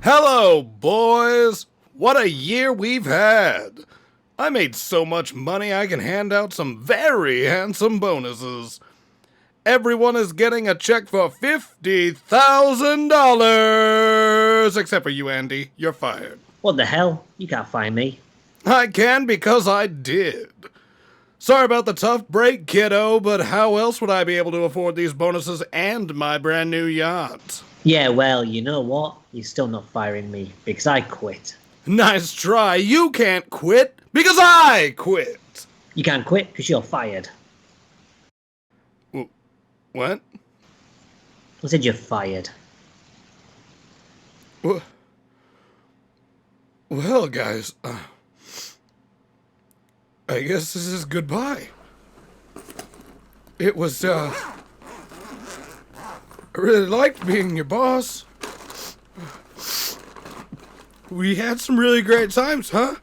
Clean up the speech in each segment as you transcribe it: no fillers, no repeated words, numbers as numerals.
Hello, boys! What a year we've had! I made so much money I can hand out some very handsome bonuses. Everyone is getting a check for $50,000! Except for you, Andy. You're fired. What the hell? You can't find me. I can because I did. Sorry about the tough break, kiddo, but how else would I be able to afford these bonuses and my brand new yacht? Yeah, well, you know what? You're still not firing me, because I quit. Nice try. You can't quit because I quit. You can't quit because you're fired. What? I said you're fired. Well, guys, I guess this is goodbye. It was, I really liked being your boss. We had some really great times, huh?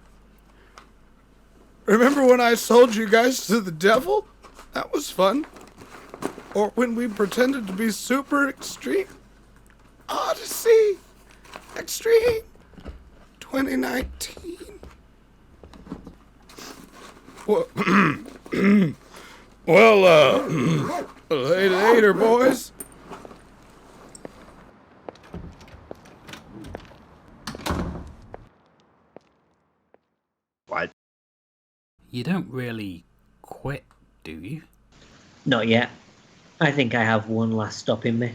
Remember when I sold you guys to the devil? That was fun. Or when we pretended to be super extreme. Odyssey Extreme 2019. Well, later, boys. What? You don't really quit, do you? Not yet. I think I have one last stop in me.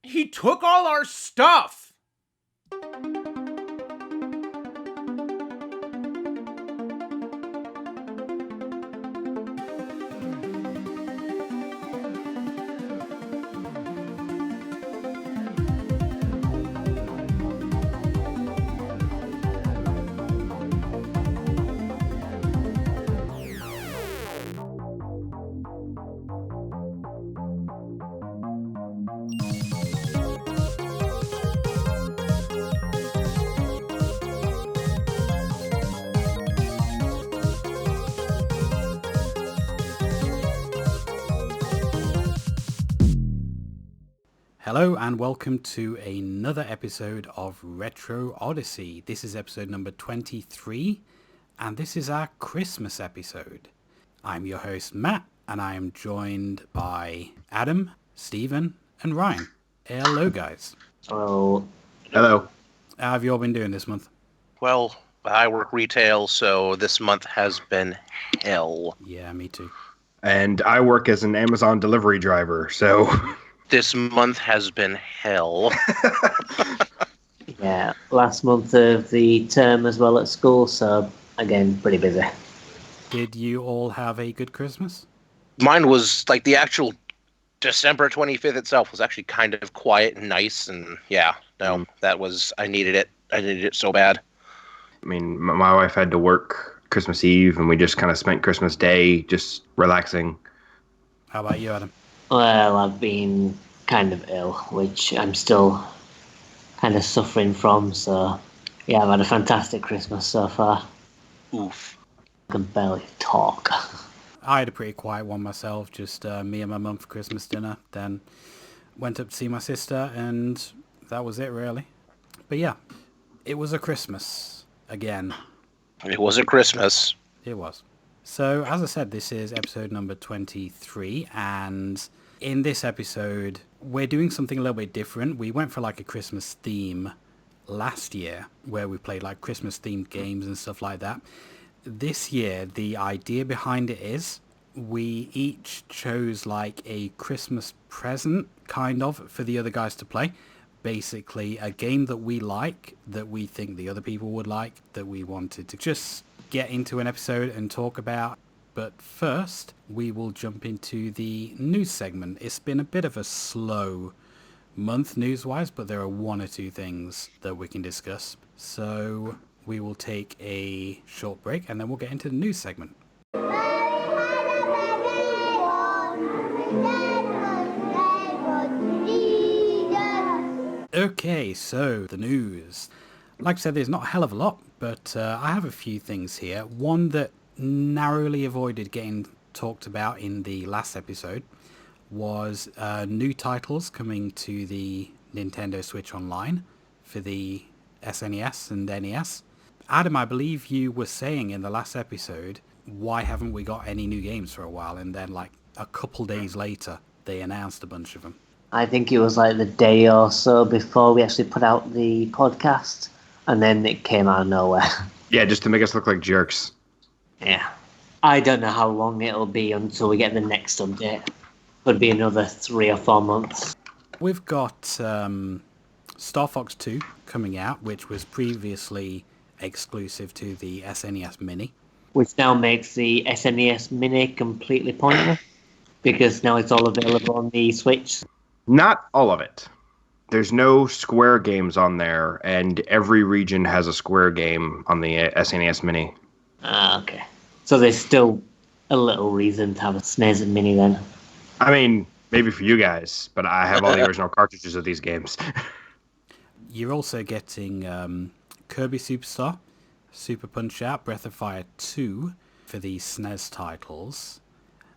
He took all our stuff! Hello and welcome to another episode of Retro Odyssey. This is episode number 23 and this is our Christmas episode. I'm your host Matt and I am joined by Adam, Stephen and Ryan. Hello guys. Oh. Hello. How have you all been doing this month? Well, I work retail, so this month has been hell. Yeah, me too. And I work as an Amazon delivery driver, so... This month has been hell. Yeah, last month of the term as well at school, so again, pretty busy. Did you all have a good Christmas? Mine was, like, the actual December 25th itself was actually kind of quiet and nice, and yeah, no, that was, I needed it. I needed it so bad. I mean, my wife had to work Christmas Eve, and we just kind of spent Christmas Day just relaxing. How about you, Adam? Well, I've been kind of ill, which I'm still kind of suffering from, so yeah, I've had a fantastic Christmas so far. Oof. I can barely talk. I had a pretty quiet one myself, just me and my mum for Christmas dinner, then went up to see my sister, and that was it really. But yeah, it was a Christmas again. It was a Christmas. It was. So, as I said, this is episode number 23, and in this episode, we're doing something a little bit different. We went for like a Christmas theme last year, where we played like Christmas-themed games and stuff like that. This year, the idea behind it is we each chose like a Christmas present, kind of, for the other guys to play. Basically, a game that we like, that we think the other people would like, that we wanted to just get into an episode and talk about. But first, we will jump into the news segment. It's been a bit of a slow month news-wise, but there are one or two things that we can discuss. So we will take a short break and then we'll get into the news segment. Okay, so the news. Like I said, there's not a hell of a lot, but I have a few things here. One that narrowly avoided getting talked about in the last episode was new titles coming to the Nintendo Switch Online for the SNES and NES. Adam, I believe you were saying in the last episode, why haven't we got any new games for a while? And then like a couple days later, they announced a bunch of them. I think it was like the day or so before we actually put out the podcast, and then it came out of nowhere. Yeah, just to make us look like jerks. Yeah. I don't know how long it'll be until we get the next update. Could be another 3 or 4 months. We've got Star Fox 2 coming out, which was previously exclusive to the SNES Mini. Which now makes the SNES Mini completely pointless, because now it's all available on the Switch. Not all of it. There's no Square games on there, and every region has a Square game on the SNES Mini. Ah, okay. So there's still a little reason to have a SNES Mini then. I mean, maybe for you guys, but I have all the original cartridges of these games. You're also getting Kirby Superstar, Super Punch-Out, Breath of Fire 2 for the SNES titles.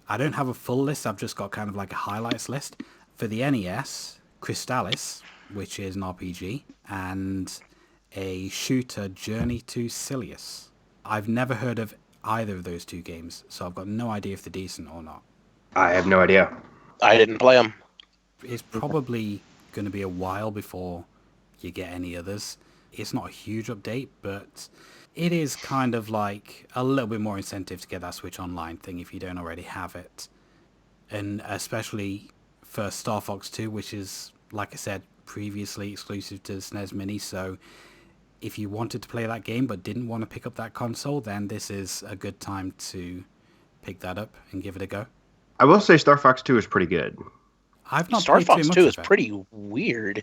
I don't have a full list, I've just got kind of like a highlights list. For the NES, Crystalis, which is an RPG, and a shooter, Journey to Silius. I've never heard of either of those two games, so I've got no idea if they're decent or not. I have no idea. I didn't play them. It's probably going to be a while before you get any others. It's not a huge update, but it is kind of like a little bit more incentive to get that Switch Online thing if you don't already have it. And especially for Star Fox 2, which is, like I said, previously exclusive to the SNES Mini, so if you wanted to play that game but didn't want to pick up that console, then this is a good time to pick that up and give it a go. I will say Star Fox 2 is pretty good. I've not Star played Fox too much 2 of is it. pretty weird.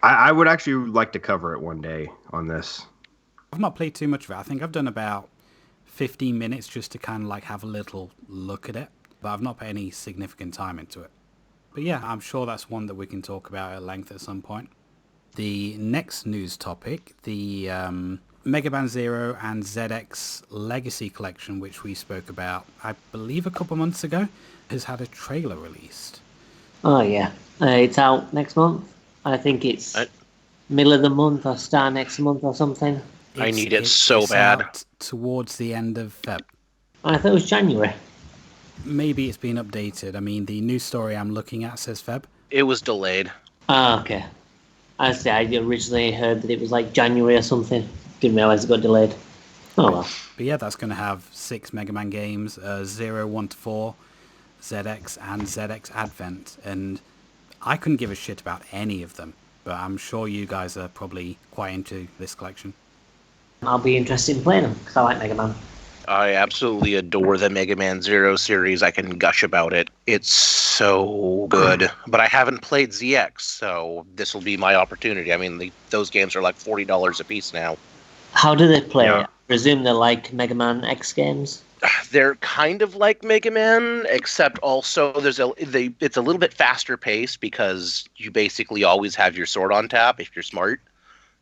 I would actually like to cover it one day on this. I've not played too much of it. I think I've done about 15 minutes just to kind of like have a little look at it, but I've not put any significant time into it. But yeah, I'm sure that's one that we can talk about at length at some point. The next news topic, the Mega Man Zero and ZX Legacy Collection, which we spoke about, I believe a couple months ago, has had a trailer released. Oh yeah, it's out next month. I think it's middle of the month or start next month or something. I need it so bad. Out towards the end of Feb. I thought it was January. Maybe it's been updated. I mean, the news story I'm looking at says Feb. It was delayed. Ah, okay. I originally heard that it was like January or something. Didn't realise it got delayed. Oh well. But yeah, that's going to have 6 Mega Man games, 0, 1 to 4, ZX, and ZX Advent. And I couldn't give a shit about any of them, but I'm sure you guys are probably quite into this collection. I'll be interested in playing them, because I like Mega Man. I absolutely adore the Mega Man Zero series. I can gush about it. It's so good. But I haven't played ZX, so this will be my opportunity. I mean, those games are like $40 a piece now. How do they play Yeah. it? I presume they're like Mega Man X games? They're kind of like Mega Man, except also it's a little bit faster paced because you basically always have your sword on tap if you're smart.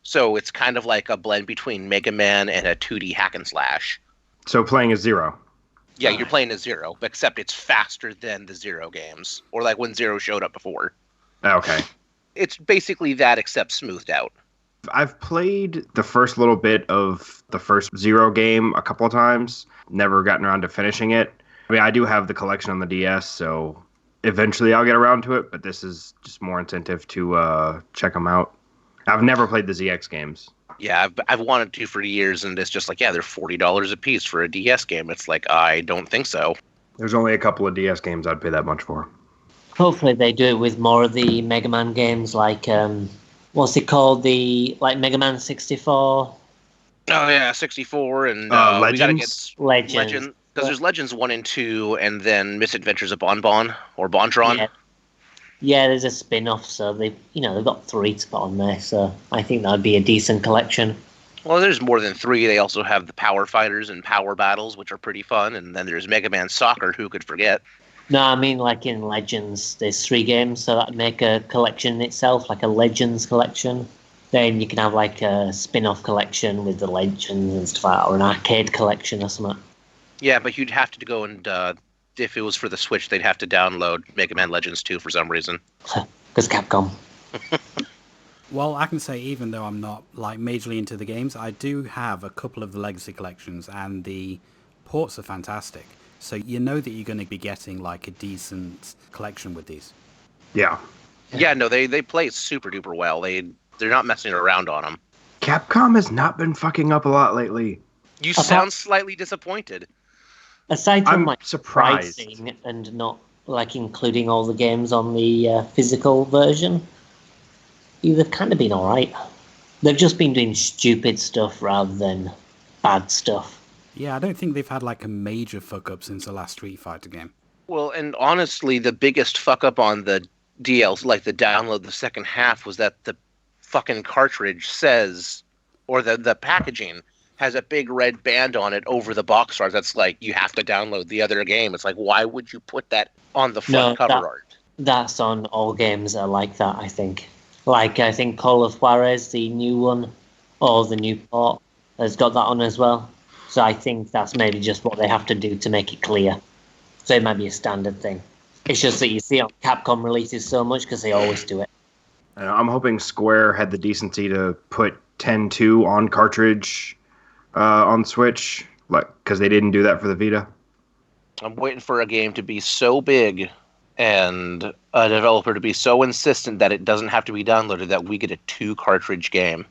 So it's kind of like a blend between Mega Man and a 2D hack and slash. So playing as Zero. Yeah, you're playing as Zero, except it's faster than the Zero games, or like when Zero showed up before. Okay. It's basically that, except smoothed out. I've played the first little bit of the first Zero game a couple of times. Never gotten around to finishing it. I mean, I do have the collection on the DS, so eventually I'll get around to it, but this is just more incentive to check them out. I've never played the ZX games. Yeah, I've wanted to for years, and it's just like, yeah, they're $40 a piece for a DS game. It's like, I don't think so. There's only a couple of DS games I'd pay that much for. Hopefully they do it with more of the Mega Man games, like, what's it called? Like Mega Man 64? Oh, yeah, 64, and we gotta get Legends. Legend. Because there's Legends 1 and 2, and then Misadventures of Bonbon, or Bontron. Yeah, there's a spin-off, so they've got 3 to put on there, so I think that would be a decent collection. Well, there's more than 3. They also have the Power Fighters and Power Battles, which are pretty fun, and then there's Mega Man Soccer, who could forget. No, I mean, like in Legends, there's 3 games, so that'd make a collection in itself, like a Legends collection. Then you can have like a spin-off collection with the Legends and stuff like that, or an arcade collection or something. Yeah, but you'd have to go and, if it was for the Switch, they'd have to download Mega Man Legends 2 for some reason. Because Capcom. Well, I can say, even though I'm not like majorly into the games, I do have a couple of the Legacy collections, and the ports are fantastic. So you know that you're going to be getting like a decent collection with these. Yeah. Yeah, no, they play super duper well. They're not messing around on them. Capcom has not been fucking up a lot lately. You sound slightly disappointed. Aside from I'm like surprised. pricing and not like including all the games on the physical version, they've kind of been alright. They've just been doing stupid stuff rather than bad stuff. Yeah, I don't think they've had like a major fuck up since the last Street Fighter game. Well, and honestly, the biggest fuck up on the DLs, like the download, the second half, was that the fucking cartridge says, or the packaging has a big red band on it over the box art that's like, you have to download the other game. It's like, why would you put that on the front cover art? That's on all games that are like that, I think. Like, I think Call of Juarez, the new one, or the new port, has got that on as well. So I think that's maybe just what they have to do to make it clear. So it might be a standard thing. It's just that you see on Capcom releases so much because they always do it. I'm hoping Square had the decency to put 10-2 on cartridge on Switch, like, because they didn't do that for the Vita. I'm waiting for a game to be so big and a developer to be so insistent that it doesn't have to be downloaded that we get a 2 cartridge game.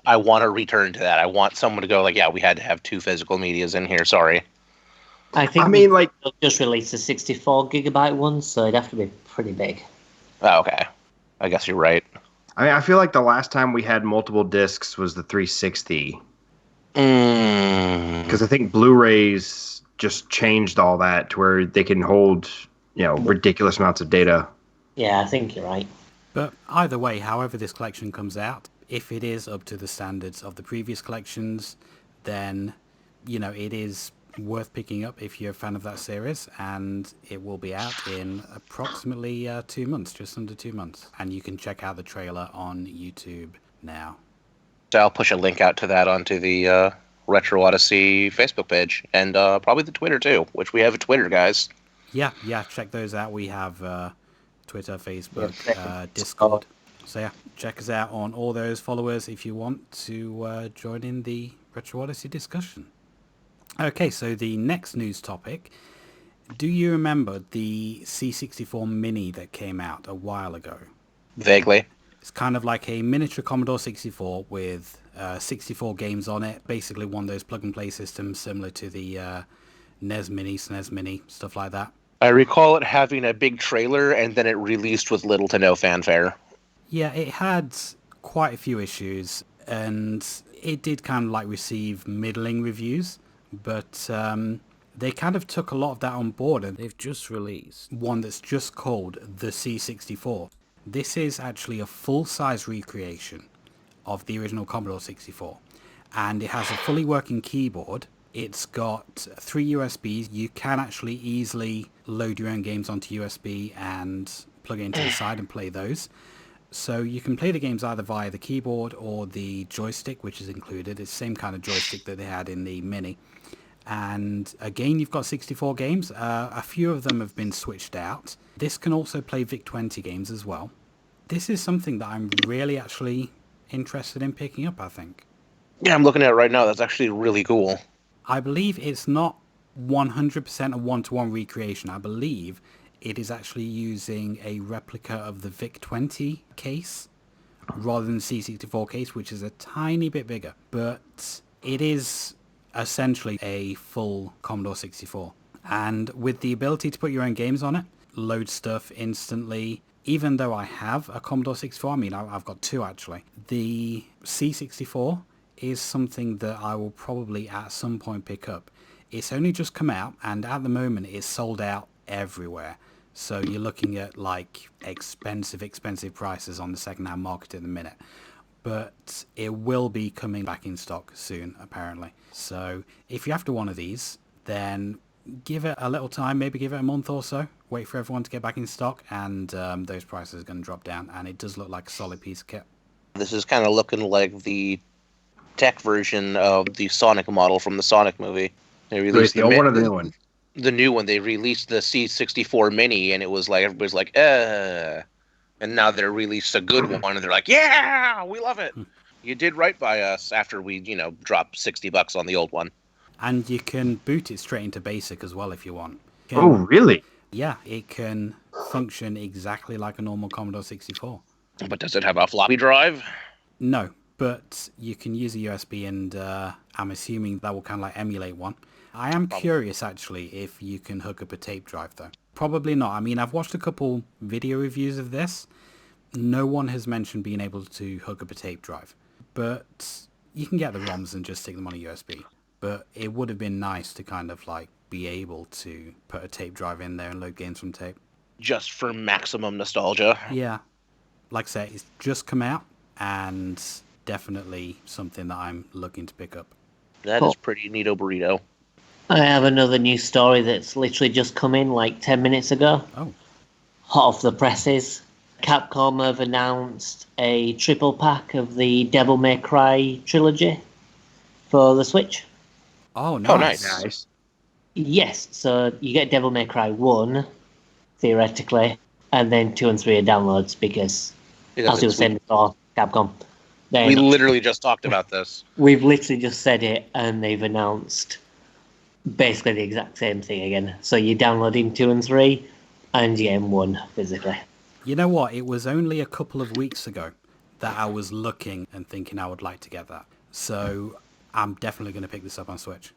I want to return to that. I want someone to go like, yeah, we had to have 2 physical medias in here. Sorry. I think like, they'll just release the 64 gigabyte one, so it'd have to be pretty big. Oh, okay. I guess you're right. I mean, I feel like the last time we had multiple discs was the 360. Because I think Blu-rays just changed all that to where they can hold, ridiculous amounts of data. Yeah, I think you're right. But either way, however this collection comes out, if it is up to the standards of the previous collections, then, it is worth picking up if you're a fan of that series, and it will be out in approximately 2 months, just under 2 months. And you can check out the trailer on YouTube now. So I'll push a link out to that onto the Retro Odyssey Facebook page, and probably the Twitter too, which we have a Twitter, guys. Yeah, check those out. We have Twitter, Facebook, Discord. So yeah, check us out on all those followers if you want to join in the Retro Odyssey discussion. Okay, so the next news topic. Do you remember the C64 Mini that came out a while ago? Vaguely. It's kind of like a miniature Commodore 64 with 64 games on it. Basically one of those plug-and-play systems similar to the NES Mini, SNES Mini, stuff like that. I recall it having a big trailer, and then it released with little to no fanfare. Yeah, it had quite a few issues, and it did kind of like receive middling reviews, but they kind of took a lot of that on board, and they've just released one that's just called the C64. This is actually a full-size recreation of the original Commodore 64, and it has a fully working keyboard. It's got 3 USBs. You can actually easily load your own games onto USB and plug it into the side and play those. So you can play the games either via the keyboard or the joystick, which is included. It's the same kind of joystick that they had in the Mini. And again, you've got 64 games. A few of them have been switched out. This can also play VIC-20 games as well. This is something that I'm really actually interested in picking up, I think. Yeah, I'm looking at it right now. That's actually really cool. I believe it's not 100% a one-to-one recreation. I believe it is actually using a replica of the VIC-20 case rather than the C64 case, which is a tiny bit bigger. But it is essentially a full Commodore 64. And with the ability to put your own games on it, load stuff instantly. Even though I have a Commodore 64, I mean, I've got 2 actually. The C64 is something that I will probably at some point pick up. It's only just come out, and at the moment it's sold out everywhere. So you're looking at like expensive prices on the second-hand market in a minute. But it will be coming back in stock soon, apparently. So if you're after one of these, then give it a little time, maybe give it a month or so. Wait for everyone to get back in stock, and those prices are going to drop down. And it does look like a solid piece of kit. This is kind of looking like the tech version of the Sonic model from the Sonic movie. They released the old one or the new one? The new one. They released the C64 Mini, and it was like, everybody's like, And now they released a good one, and they're like, "Yeah, we love it. You did right by us." After we, dropped $60 on the old one. And you can boot it straight into BASIC as well if you want. Oh, really? Yeah, it can function exactly like a normal Commodore 64. But does it have a floppy drive? No, but you can use a USB, and I'm assuming that will kind of like emulate one. I am curious, actually, if you can hook up a tape drive, though. Probably not. I mean, I've watched a couple video reviews of this. No one has mentioned being able to hook up a tape drive. But you can get the ROMs and just stick them on a USB. But it would have been nice to kind of like be able to put a tape drive in there and load games from tape. Just for maximum nostalgia. Yeah. Like I say, it's just come out, and definitely something that I'm looking to pick up. That is pretty neato burrito. I have another news story that's literally just come in like 10 minutes ago. Oh. Hot off the presses. Capcom have announced a triple pack of the Devil May Cry trilogy for the Switch. Oh, nice. Oh, nice. Nice. Yes, so you get Devil May Cry 1, theoretically, and then 2 and 3 are downloads because as you were saying before, Capcom. We literally just talked about this. We've literally just said it, and they've announced basically the exact same thing again. So you're downloading 2 and 3, and you're getting 1 physically. You know what? It was only a couple of weeks ago that I was looking and thinking I would like to get that. So I'm definitely going to pick this up on Switch.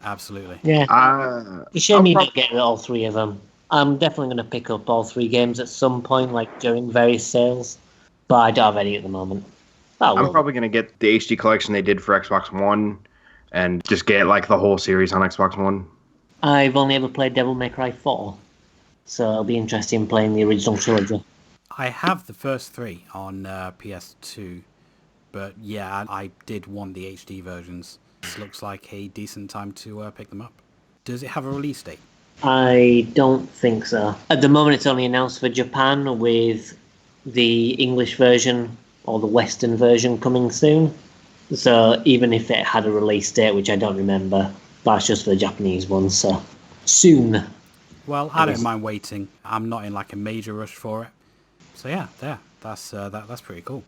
Absolutely. Yeah. You show me not getting all 3 of them. I'm definitely going to pick up all 3 games at some point, like during various sales. But I don't have any at the moment. I'm probably going to get the HD collection they did for Xbox One and just get like the whole series on Xbox One. I've only ever played Devil May Cry 4. So it'll be interesting playing the original trilogy. I have the first 3 on PS2. But yeah, I did want the HD versions. This looks like a decent time to pick them up. Does it have a release date? I don't think so. At the moment, it's only announced for Japan, with the English version or the Western version coming soon. So even if it had a release date, which I don't remember, that's just for the Japanese one. So soon. Well, I don't mind waiting. I'm not in like a major rush for it. So yeah, that's pretty cool.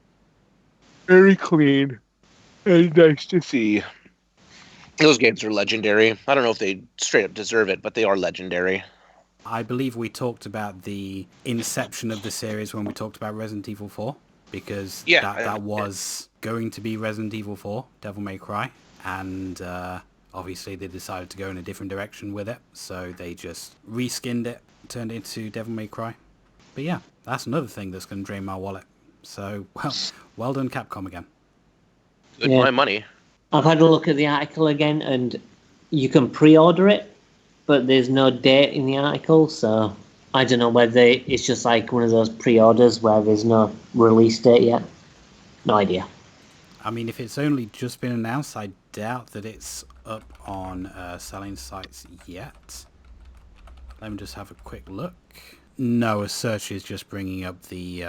Very clean and nice to see. Those games are legendary. I don't know if they straight up deserve it, but they are legendary. I believe we talked about the inception of the series when we talked about Resident Evil 4, because that was going to be Resident Evil 4, Devil May Cry, and obviously they decided to go in a different direction with it, so they just reskinned it, turned it into Devil May Cry. But yeah, that's another thing that's going to drain my wallet. So, well done Capcom again. Good my money. I've had a look at the article again, and you can pre-order it, but there's no date in the article, so I don't know whether it's just like one of those pre-orders where there's no release date yet. No idea. I mean, if it's only just been announced, I doubt that it's up on selling sites yet. Let me just have a quick look. No, a search is just bringing up the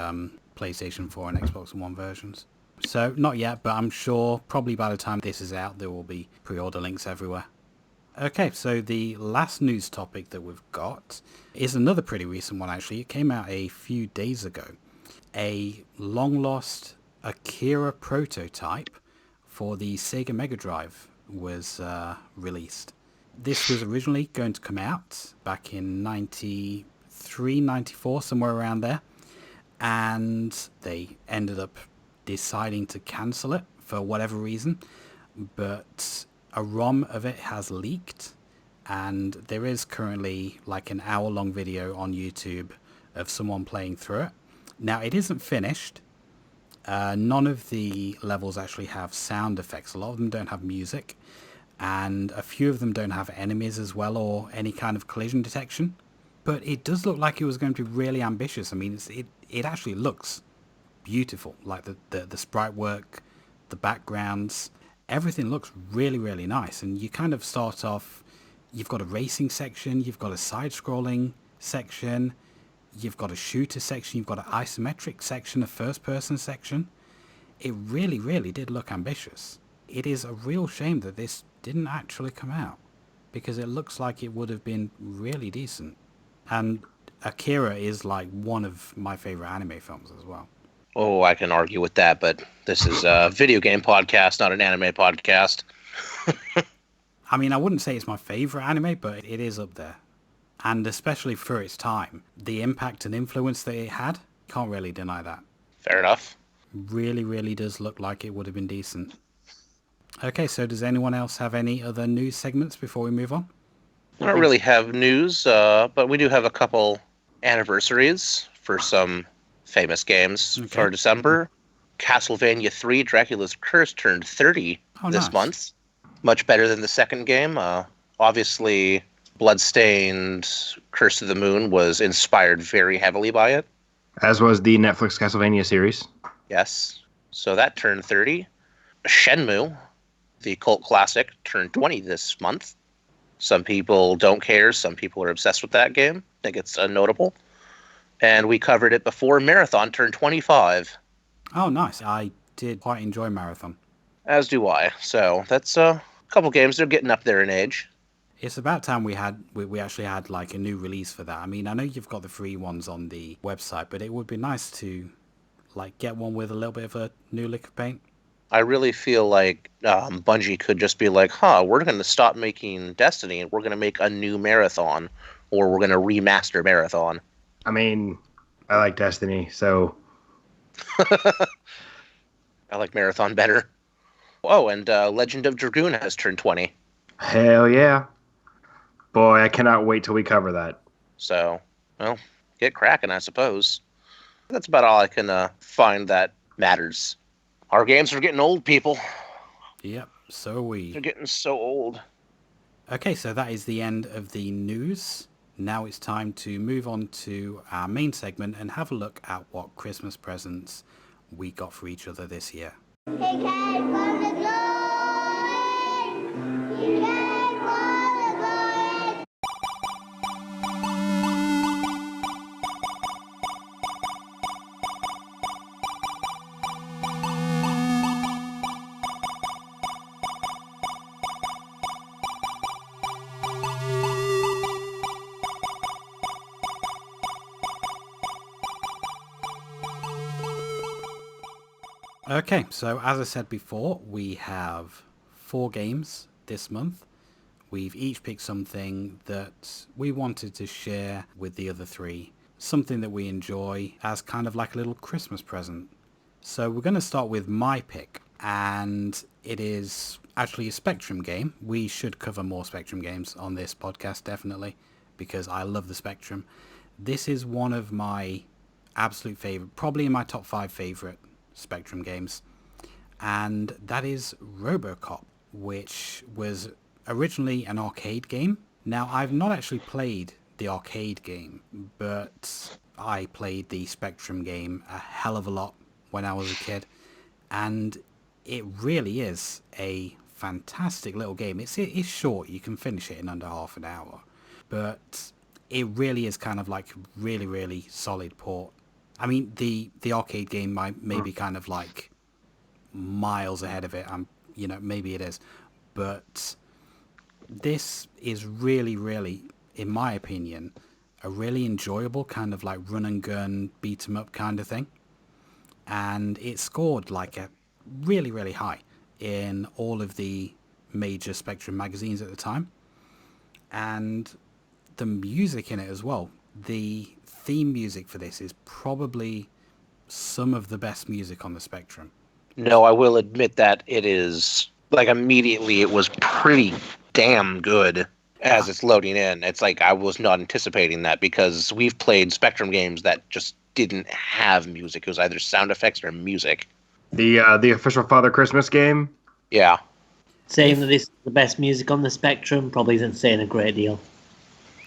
PlayStation 4 and Xbox One versions. So, not yet, but I'm sure probably by the time this is out, there will be pre-order links everywhere. Okay, so the last news topic that we've got is another pretty recent one, actually. It came out a few days ago. A long-lost Akira prototype for the Sega Mega Drive was released. This was originally going to come out back in 93, 94, somewhere around there. And they ended up deciding to cancel it for whatever reason, but a ROM of it has leaked, and there is currently like an hour-long video on YouTube of someone playing through it. Now, it isn't finished. None of the levels actually have sound effects. A lot of them don't have music, and a few of them don't have enemies as well, or any kind of collision detection. But it does look like it was going to be really ambitious. I mean, it actually looks beautiful, like the sprite work, the backgrounds, everything looks really, really nice. And you kind of start off, you've got a racing section, you've got a side-scrolling section, you've got a shooter section, you've got an isometric section, a first-person section. It really, really did look ambitious. It is a real shame that this didn't actually come out, because it looks like it would have been really decent. And Akira is like one of my favorite anime films as well. Oh, I can argue with that, but this is a video game podcast, not an anime podcast. I mean, I wouldn't say it's my favorite anime, but it is up there. And especially for its time, the impact and influence that it had, can't really deny that. Fair enough. Really, really does look like it would have been decent. Okay, so does anyone else have any other news segments before we move on? I don't really have news, but we do have a couple anniversaries for some famous games for December. Castlevania 3 Dracula's Curse turned 30 this month. Much better than the second game. Obviously, Bloodstained Curse of the Moon was inspired very heavily by it. As was the Netflix Castlevania series. Yes. So that turned 30. Shenmue, the cult classic, turned 20 this month. Some people don't care. Some people are obsessed with that game. I think it's notable. And we covered it before. Marathon turned 25. Oh, nice. I did quite enjoy Marathon. As do I. So that's a couple games. They're getting up there in age. It's about time we actually had like a new release for that. I mean, I know you've got the free ones on the website, but it would be nice to like get one with a little bit of a new lick of paint. I really feel like Bungie could just be like, we're going to stop making Destiny and we're going to make a new Marathon, or we're going to remaster Marathon. I mean, I like Destiny, so... I like Marathon better. Oh, and Legend of Dragoon has turned 20. Hell yeah. Boy, I cannot wait till we cover that. So, well, get cracking, I suppose. That's about all I can find that matters. Our games are getting old, people. Yep, so are we. They're getting so old. Okay, so that is the end of the news. Now it's time to move on to our main segment and have a look at what Christmas presents we got for each other this year. He came from the glory. He came from the glory. Okay, so as I said before, we have 4 games this month. We've each picked something that we wanted to share with the other 3. Something that we enjoy as kind of like a little Christmas present. So we're going to start with my pick, and it is actually a Spectrum game. We should cover more Spectrum games on this podcast, definitely, because I love the Spectrum. This is one of my absolute favorite, probably in my top 5 favorite Spectrum games, and that is RoboCop, which was originally an arcade game. Now, I've not actually played the arcade game, but I played the Spectrum game a hell of a lot when I was a kid, and it really is a fantastic little game. It's short, you can finish it in under half an hour, but it really is kind of like really, really solid port. I mean, the arcade game may be kind of like miles ahead of it. Maybe it is. But this is really, really, in my opinion, a really enjoyable kind of like run and gun, beat 'em up kind of thing. And it scored like a really, really high in all of the major Spectrum magazines at the time. And the music in it as well. The theme music for this is probably some of the best music on the Spectrum. No, I will admit that it is, like, immediately it was pretty damn good as it's loading in. It's like I was not anticipating that, because we've played Spectrum games that just didn't have music. It was either sound effects or music. The official Father Christmas game? Yeah. Saying that this is the best music on the Spectrum probably isn't saying a great deal.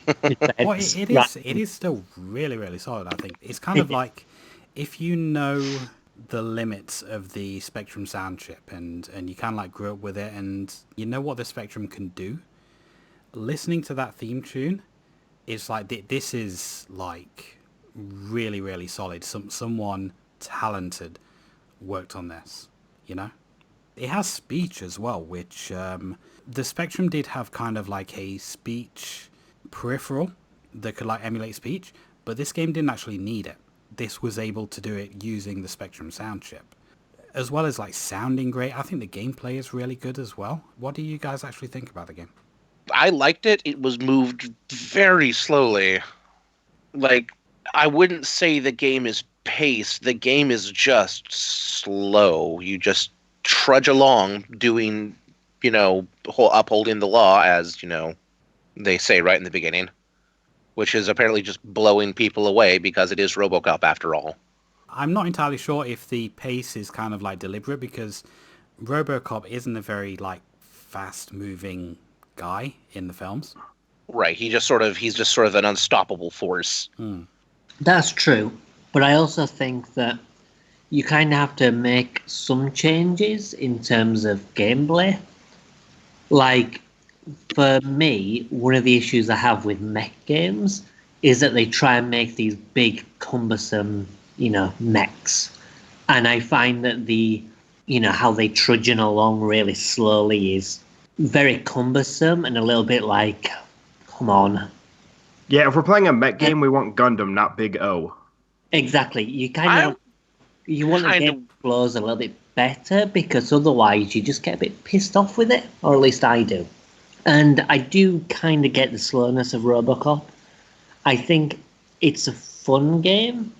Well, it is still really, really solid, I think. It's kind of like, if you know the limits of the Spectrum sound chip and you kind of like grew up with it and you know what the Spectrum can do, listening to that theme tune, it's like, this is like really, really solid. Someone talented worked on this, you know? It has speech as well, which the Spectrum did have kind of like a speech peripheral that could like emulate speech, But this game didn't actually need it. This was able to do it using the Spectrum sound chip. As well as like sounding great, I think the gameplay is really good as well. What do you guys actually think about the game? I liked it. It was moved very slowly. Like, I wouldn't say the game is paced. The game is just slow. You just trudge along doing, upholding the law, as, they say right in the beginning, which is apparently just blowing people away because it is RoboCop after all. I'm not entirely sure if the pace is kind of like deliberate, because RoboCop isn't a very like fast moving guy in the films. Right. He's just sort of an unstoppable force. That's true. But I also think that you kind of have to make some changes in terms of gameplay. Like, for me, one of the issues I have with mech games is that they try and make these big, cumbersome, mechs. And I find that how they trudging along really slowly is very cumbersome and a little bit like, come on. Yeah, if we're playing a mech game, we want Gundam, not Big O. Exactly. You want the game flows a little bit better, because otherwise you just get a bit pissed off with it, or at least I do. And I do kind of get the slowness of RoboCop. I think it's a fun game,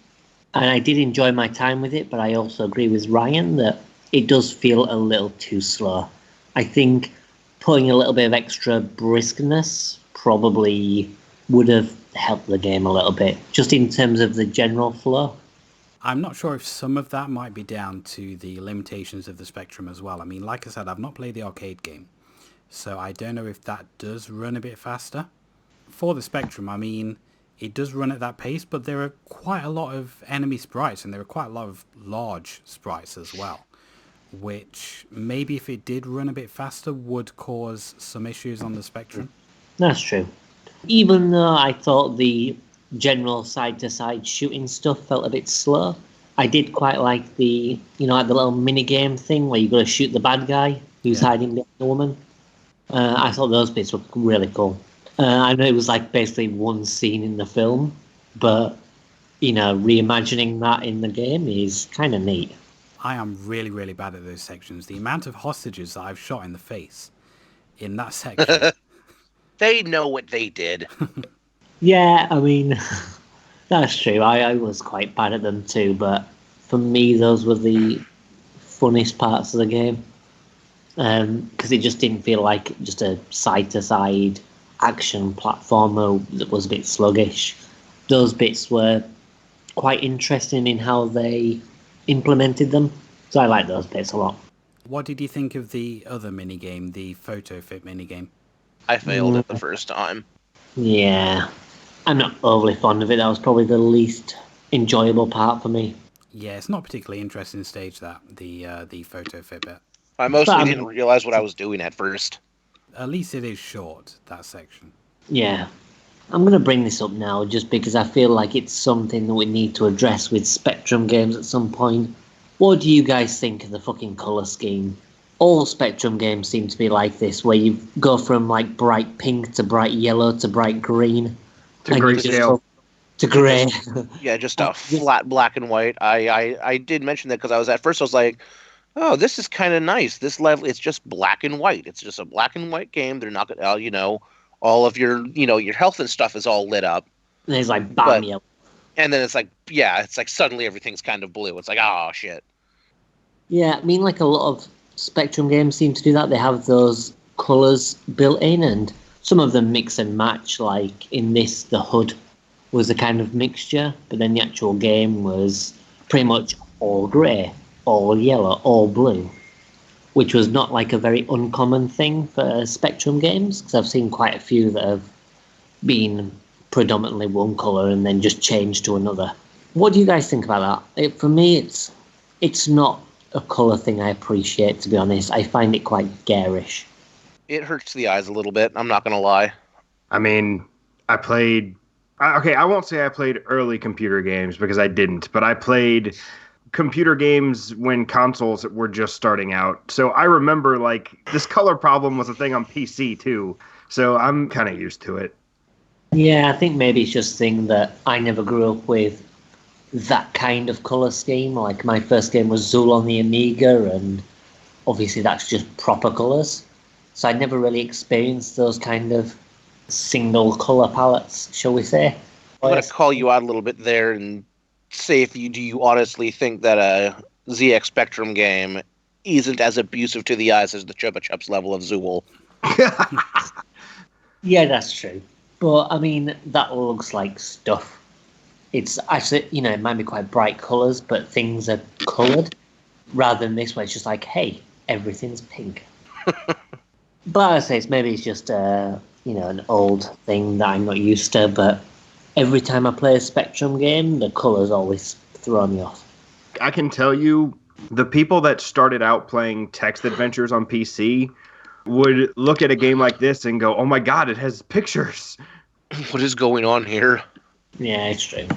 and I did enjoy my time with it, but I also agree with Ryan that it does feel a little too slow. I think putting a little bit of extra briskness probably would have helped the game a little bit, just in terms of the general flow. I'm not sure if some of that might be down to the limitations of the Spectrum as well. I mean, like I said, I've not played the arcade game, so I don't know if that does run a bit faster. For the Spectrum, I mean, it does run at that pace, but there are quite a lot of enemy sprites, and there are quite a lot of large sprites as well, which maybe if it did run a bit faster would cause some issues on the Spectrum. That's true. Even though I thought the general side-to-side shooting stuff felt a bit slow, I did quite like the little mini-game thing where you got to shoot the bad guy who's hiding behind the woman. I thought those bits were really cool. I know it was like basically one scene in the film, but, reimagining that in the game is kind of neat. I am really, really bad at those sections. The amount of hostages that I've shot in the face in that section. They know what they did. Yeah, I mean, that's true. I was quite bad at them too, but for me, those were the funniest parts of the game. Because it just didn't feel like just a side-to-side action platformer that was a bit sluggish. Those bits were quite interesting in how they implemented them, so I like those bits a lot. What did you think of the other minigame, the photo fit minigame? I failed it the first time. Yeah, I'm not overly fond of it. That was probably the least enjoyable part for me. Yeah, it's not a particularly interesting stage, that, the photo fit bit. I mostly didn't realize what I was doing at first. At least it is short, that section. Yeah. I'm going to bring this up now just because I feel like it's something that we need to address with Spectrum games at some point. What do you guys think of the fucking colour scheme? All Spectrum games seem to be like this, where you go from like bright pink to bright yellow to bright green. To grayscale. To grey. Yeah, just a flat black and white. I did mention that because I was like, oh, this is kind of nice. This level, it's just black and white. It's just a black and white game. They're not gonna, all of your, your health and stuff is all lit up. And it's like bam yellow. And then it's like, it's like suddenly everything's kind of blue. It's like, oh shit. Yeah, I mean, like a lot of Spectrum games seem to do that. They have those colours built in, and some of them mix and match. Like in this, the HUD was a kind of mixture, but then the actual game was pretty much all grey, all yellow, all blue, which was not like a very uncommon thing for Spectrum games, because I've seen quite a few that have been predominantly one colour and then just changed to another. What do you guys think about that? For me, it's not a colour thing I appreciate, to be honest. I find it quite garish. It hurts the eyes a little bit, I'm not going to lie. I mean, I won't say I played early computer games because I didn't, but I played computer games when consoles were just starting out. So I remember like this color problem was a thing on PC too. So I'm kind of used to it. Yeah, I think maybe it's just a thing that I never grew up with that kind of colour scheme. Like, my first game was Zool on the Amiga, and obviously that's just proper colours. So I never really experienced those kind of single colour palettes, shall we say. I'm going to call you out a little bit there and say if you do you honestly think that a ZX Spectrum game isn't as abusive to the eyes as the Chupa Chups level of Zool? Yeah, that's true. But, I mean, that looks like stuff. It's actually, it might be quite bright colours, but things are coloured. Rather than this where it's just like, hey, everything's pink. But I say maybe it's just, an old thing that I'm not used to, but every time I play a Spectrum game, the colours always throw me off. I can tell you, the people that started out playing text adventures on PC would look at a game like this and go, oh my god, it has pictures. What is going on here? Yeah, it's true.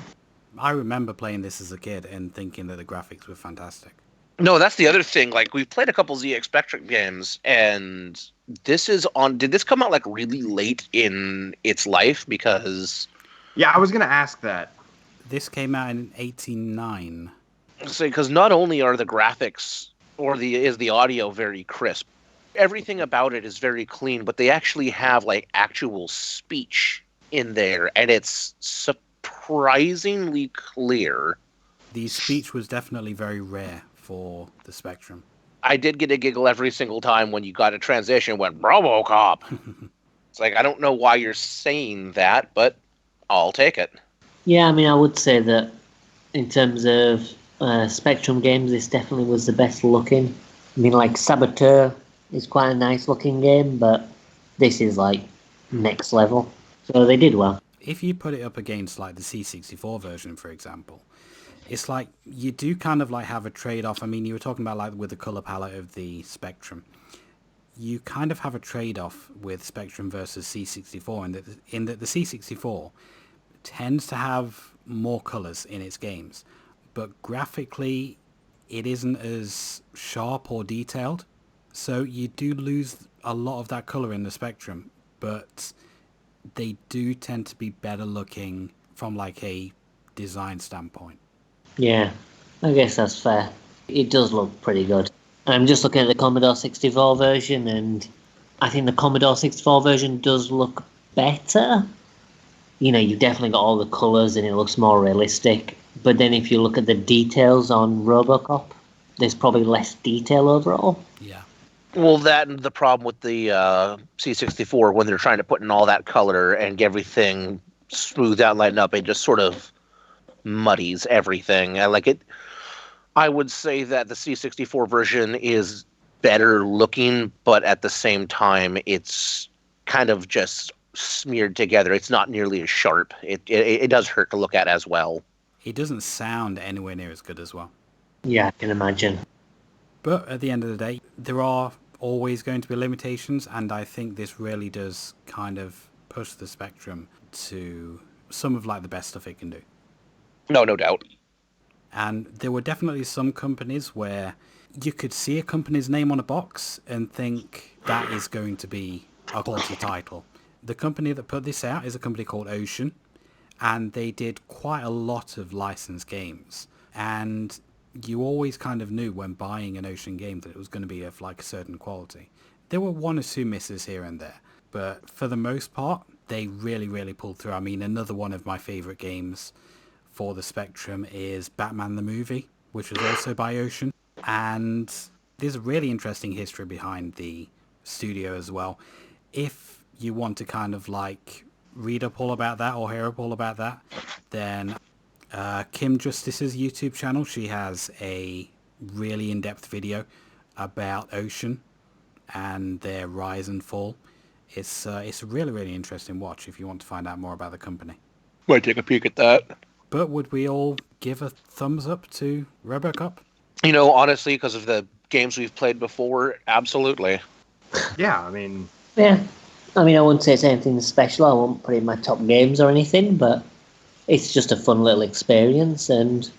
I remember playing this as a kid and thinking that the graphics were fantastic. No, that's the other thing. Like, we've played a couple ZX Spectrum games, and this is on... Did this come out, like, really late in its life? Because... Yeah, I was going to ask that. This came out in 1989. Because not only are the graphics is the audio very crisp, everything about it is very clean, but they actually have, like, actual speech in there, and it's surprisingly clear. The speech was definitely very rare for the Spectrum. I did get a giggle every single time when you got a transition and went, RoboCop! It's like, I don't know why you're saying that, but I'll take it. Yeah, I mean, I would say that in terms of Spectrum games, this definitely was the best looking. I mean, like, Saboteur is quite a nice looking game, but this is, like, next level. So they did well. If you put it up against, like, the C64 version, for example, it's like you do kind of like have a trade-off. I mean, you were talking about like with the color palette of the Spectrum. You kind of have a trade-off with Spectrum versus C64 in that the C64 tends to have more colors in its games, but graphically it isn't as sharp or detailed. So you do lose a lot of that color in the Spectrum, but they do tend to be better looking from like a design standpoint. Yeah, I guess that's fair. It does look pretty good. I'm just looking at the Commodore 64 version, and I think the Commodore 64 version does look better. You've definitely got all the colours and it looks more realistic. But then if you look at the details on RoboCop, there's probably less detail overall. Yeah. Well, that and the problem with the C64, when they're trying to put in all that color and get everything smoothed out and lighten up, it just sort of muddies everything. I would say that the C64 version is better looking, but at the same time, it's kind of just smeared together. It's not nearly as sharp. It does hurt to look at as well. It doesn't sound anywhere near as good as well. Yeah, I can imagine. But at the end of the day, there are always going to be limitations, and I think this really does kind of push the Spectrum to some of like the best stuff it can do. No doubt. And there were definitely some companies where you could see a company's name on a box and think that is going to be a quality title. The company that put this out is a company called Ocean, and they did quite a lot of licensed games. And you always kind of knew when buying an Ocean game that it was going to be of like a certain quality. There were one or two misses here and there, but for the most part, they really, really pulled through. I mean, another one of my favorite games for the Spectrum is Batman the Movie, which was also by Ocean. And there's a really interesting history behind the studio as well. If you want to kind of like read up all about that or hear up all about that, then Kim Justice's YouTube channel, she has a really in-depth video about Ocean and their rise and fall. It's a really, really interesting watch if you want to find out more about the company. Might take a peek at that. But would we all give a thumbs up to RoboCop? Honestly, because of the games we've played before, absolutely. Yeah, I mean... Yeah. I mean, I wouldn't say it's anything special. I won't put it in my top games or anything, but it's just a fun little experience, and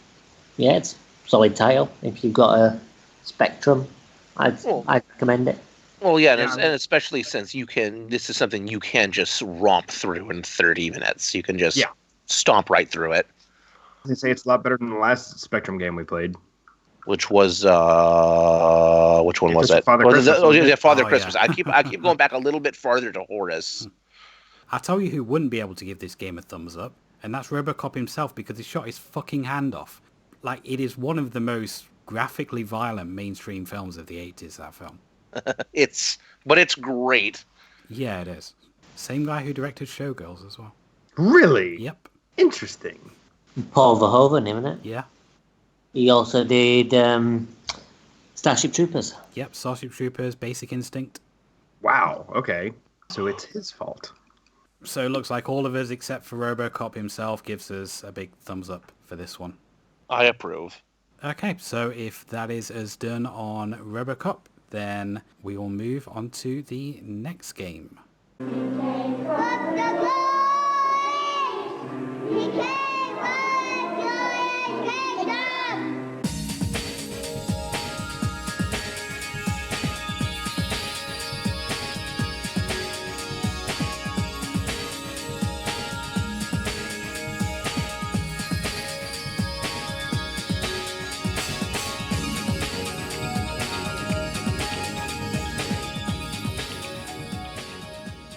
yeah, it's a solid title. If you've got a Spectrum, I'd recommend it. Well, yeah, Yeah, and especially since this is something you can just romp through in 30 minutes. You can just Yeah. stomp right through it, They say it's a lot better than the last Spectrum game we played. which was which one It was was it? Father Oh, Christmas, wasn't yeah, it? Father Oh, Christmas. yeah. I keep going back a little bit farther to Horus. I'll tell you who wouldn't be able to give this game a thumbs up, and that's Robocop himself, because he shot his fucking hand off. Like, it is one of the most graphically violent mainstream films of the 80s, that film. But it's great. Yeah, it is. Same guy who directed Showgirls as well. Really? Yep. Interesting. Paul Verhoeven, isn't it? Yeah. He also did Starship Troopers. Yep. Starship Troopers, Basic Instinct. Wow. Okay. So it's his fault. So it looks like all of us, except for Robocop himself, gives us a big thumbs up for this one. I approve. Okay, so if that is us done on Robocop, then we will move on to the next game. What the glory! He came by joy and kingdom!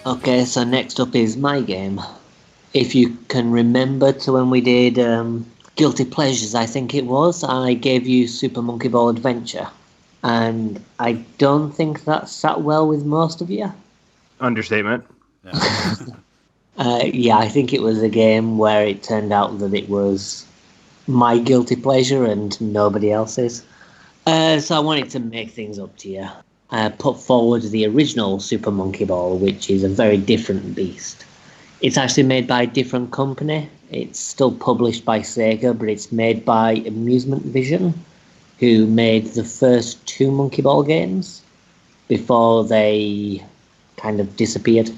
Okay, so next up is my game. If you can remember to when we did Guilty Pleasures, I think it was, I gave you Super Monkey Ball Adventure. And I don't think that sat well with most of you. Understatement. Yeah, I think it was a game where it turned out that it was my guilty pleasure and nobody else's. So I wanted to make things up to you. I put forward the original Super Monkey Ball, which is a very different beast. It's actually made by a different company. It's still published by Sega, but it's made by Amusement Vision, who made the first two Monkey Ball games before they kind of disappeared.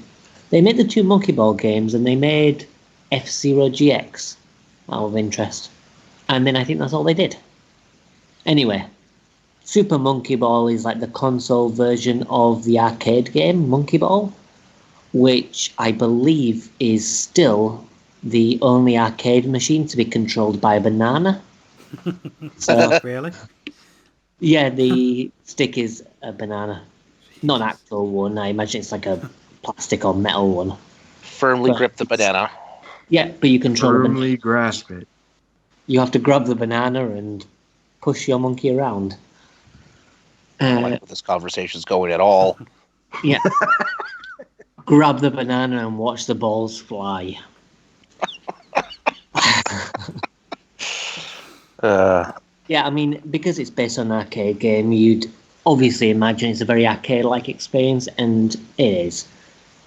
They made the two Monkey Ball games and they made F-Zero GX out of interest. And then I think that's all they did. Anyway, Super Monkey Ball is like the console version of the arcade game Monkey Ball, which I believe is still the only arcade machine to be controlled by a banana. So, Really? yeah, the stick is a banana. Not an actual one. I imagine it's like a plastic or metal one. Firmly But- grip the banana. Yeah, but you control the banana. Firmly grasp it. You have to grab the banana and push your monkey around. I don't like where this conversation's going at all. Yeah. Grab the banana and watch the balls fly. Yeah, I mean, because it's based on an arcade game, you'd obviously imagine it's a very arcade-like experience, and it is.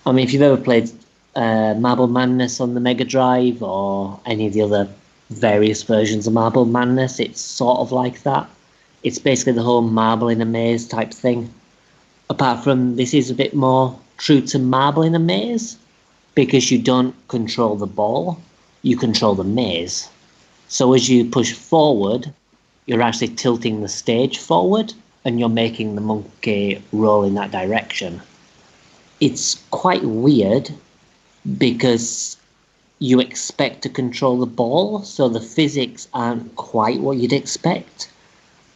I mean, if you've ever played Marble Madness on the Mega Drive or any of the other various versions of Marble Madness, it's sort of like that. It's basically the whole marble in a maze type thing. Apart from this is a bit more true to Marble in a Maze, because you don't control the ball, you control the maze. So as you push forward, you're actually tilting the stage forward, and you're making the monkey roll in that direction. It's quite weird, because you expect to control the ball, so the physics aren't quite what you'd expect.